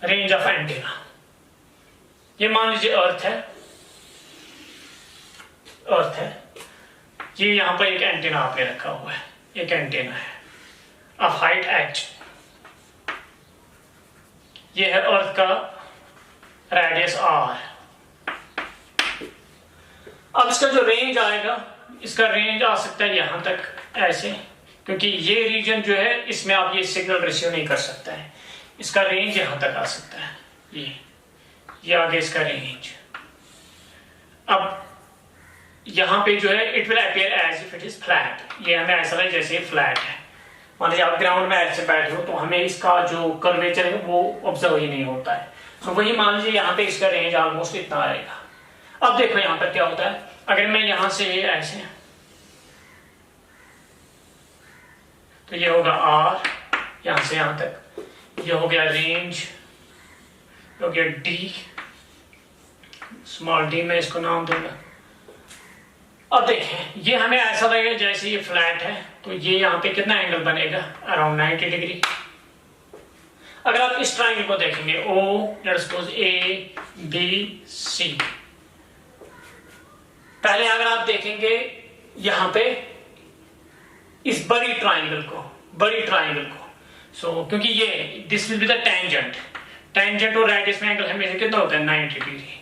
रेंज ऑफ एंटीना, ये मान लीजिए अर्थ है, अर्थ है, ये यहां पर एक एंटीना आपने रखा हुआ है, एक एंटीना है ऑफ हाइट h, ये है अर्थ का रेडियस r. अब इसका जो रेंज आएगा, इसका रेंज आ सकता है यहां तक ऐसे, क्योंकि ये रीजन जो है इसमें आप ये सिग्नल रिसीव नहीं कर सकता है, इसका रेंज यहां तक आ सकता है, ये आगे इसका रेंज. अब यहां पे जो है it will appear as if it is flat, ये हमें ऐसा लगे जैसे फ्लैट है. मान लीजिए आप ग्राउंड में ऐसे बैठे हो तो हमें इसका जो कर्वेचर है वो ऑब्जर्व ही नहीं होता है. तो वही मान लीजिए यहाँ पे इसका रेंज ऑलमोस्ट इतना आएगा. अब देखो यहाँ पर क्या होता है, अगर मैं यहां से ऐसे, तो ये होगा r, यहां से यहां तक, ये हो गया रेंज, हो गया d, स्मॉल d में इसको नाम दूंगा. अब देखें ये हमें ऐसा लगेगा जैसे ये फ्लैट है, तो ये यहाँ पे कितना एंगल बनेगा? Around 90 degree. अगर आप इस ट्राइंगल को देखेंगे O, let's suppose A B C, पहले अगर आप देखेंगे यहाँ पे इस बड़ी ट्राइंगल को, सो क्योंकि ये this will be the tangent, tangent और रेडियस में एंगल हमेशा कितना होता है? 90 डिग्री.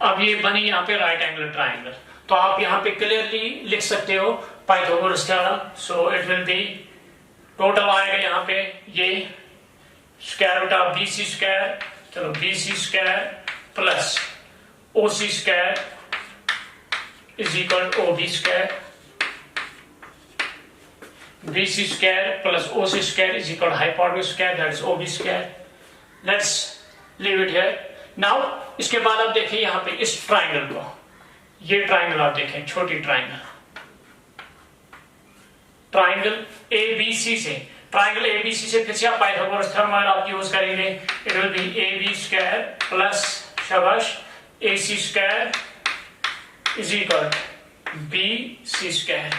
अब ये बनी यहाँ पे राइट एंगल ट्राइंगल, तो आप यहाँ पे क्लियरली लिख सकते हो पाइथागोरस का. So it will be, total आएगा यहाँ पे ये square root of BC square, चलो BC square plus OC square is equal to OB square, BC square plus OC square is equal to hypotenuse square, that is OB square. Let's leave it here. Now इसके बाद आप देखिए यहाँ पे इस triangle को, ये ट्राइंगल आप देखें, छोटी ट्राइंगल, ट्राइंगल ABC से, ट्राइंगल ABC से फिर से आप पाइथागोरस थ्योरम आप यूज करेंगे. It will B AB square plus शाबाश AC square is equal BC square.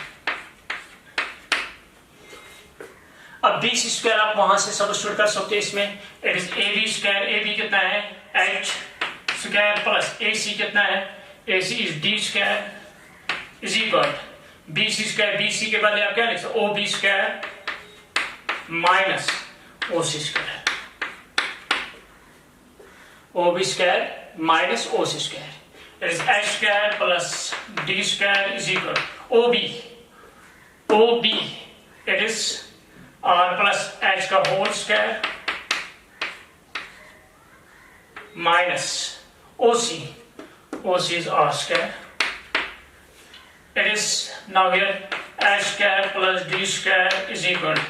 अब BC स्क्वायर आप वहां से सब्स्टिट्यूट कर सकते हैं इसमें. It is AB square, AB कितना है? H स्क्वायर प्लस AC कितना है? AC is D square is equal BC square, BC के बदले आप क्या लिख सकते? OB square minus OC square, OB square minus OC square. It is H square plus D square is equal OB it is R plus H का whole square minus OC is R square. It is now here H square plus D square is equal to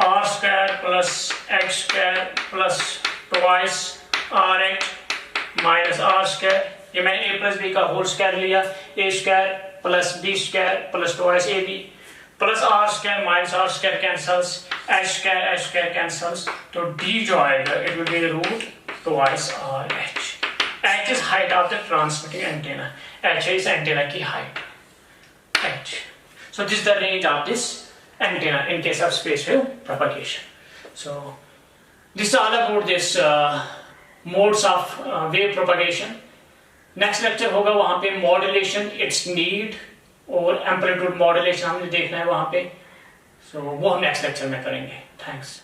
R square plus X square plus twice RH minus R square. ये मैंने A plus B का whole square लिया, A square plus B square plus twice AB plus R square minus R square cancels, H square cancels, तो D जो आएगा it will be root twice RH. H is height of the transmitting antenna. H is antenna की height. H. So this is the range of this antenna in case of space wave propagation. So this is all about this modes of wave propagation. Next lecture होगा वहां पे modulation, it's need और amplitude modulation हमने देखना है वहां पे। सो वो हम नेक्स्ट लेक्चर में करेंगे। थैंक्स।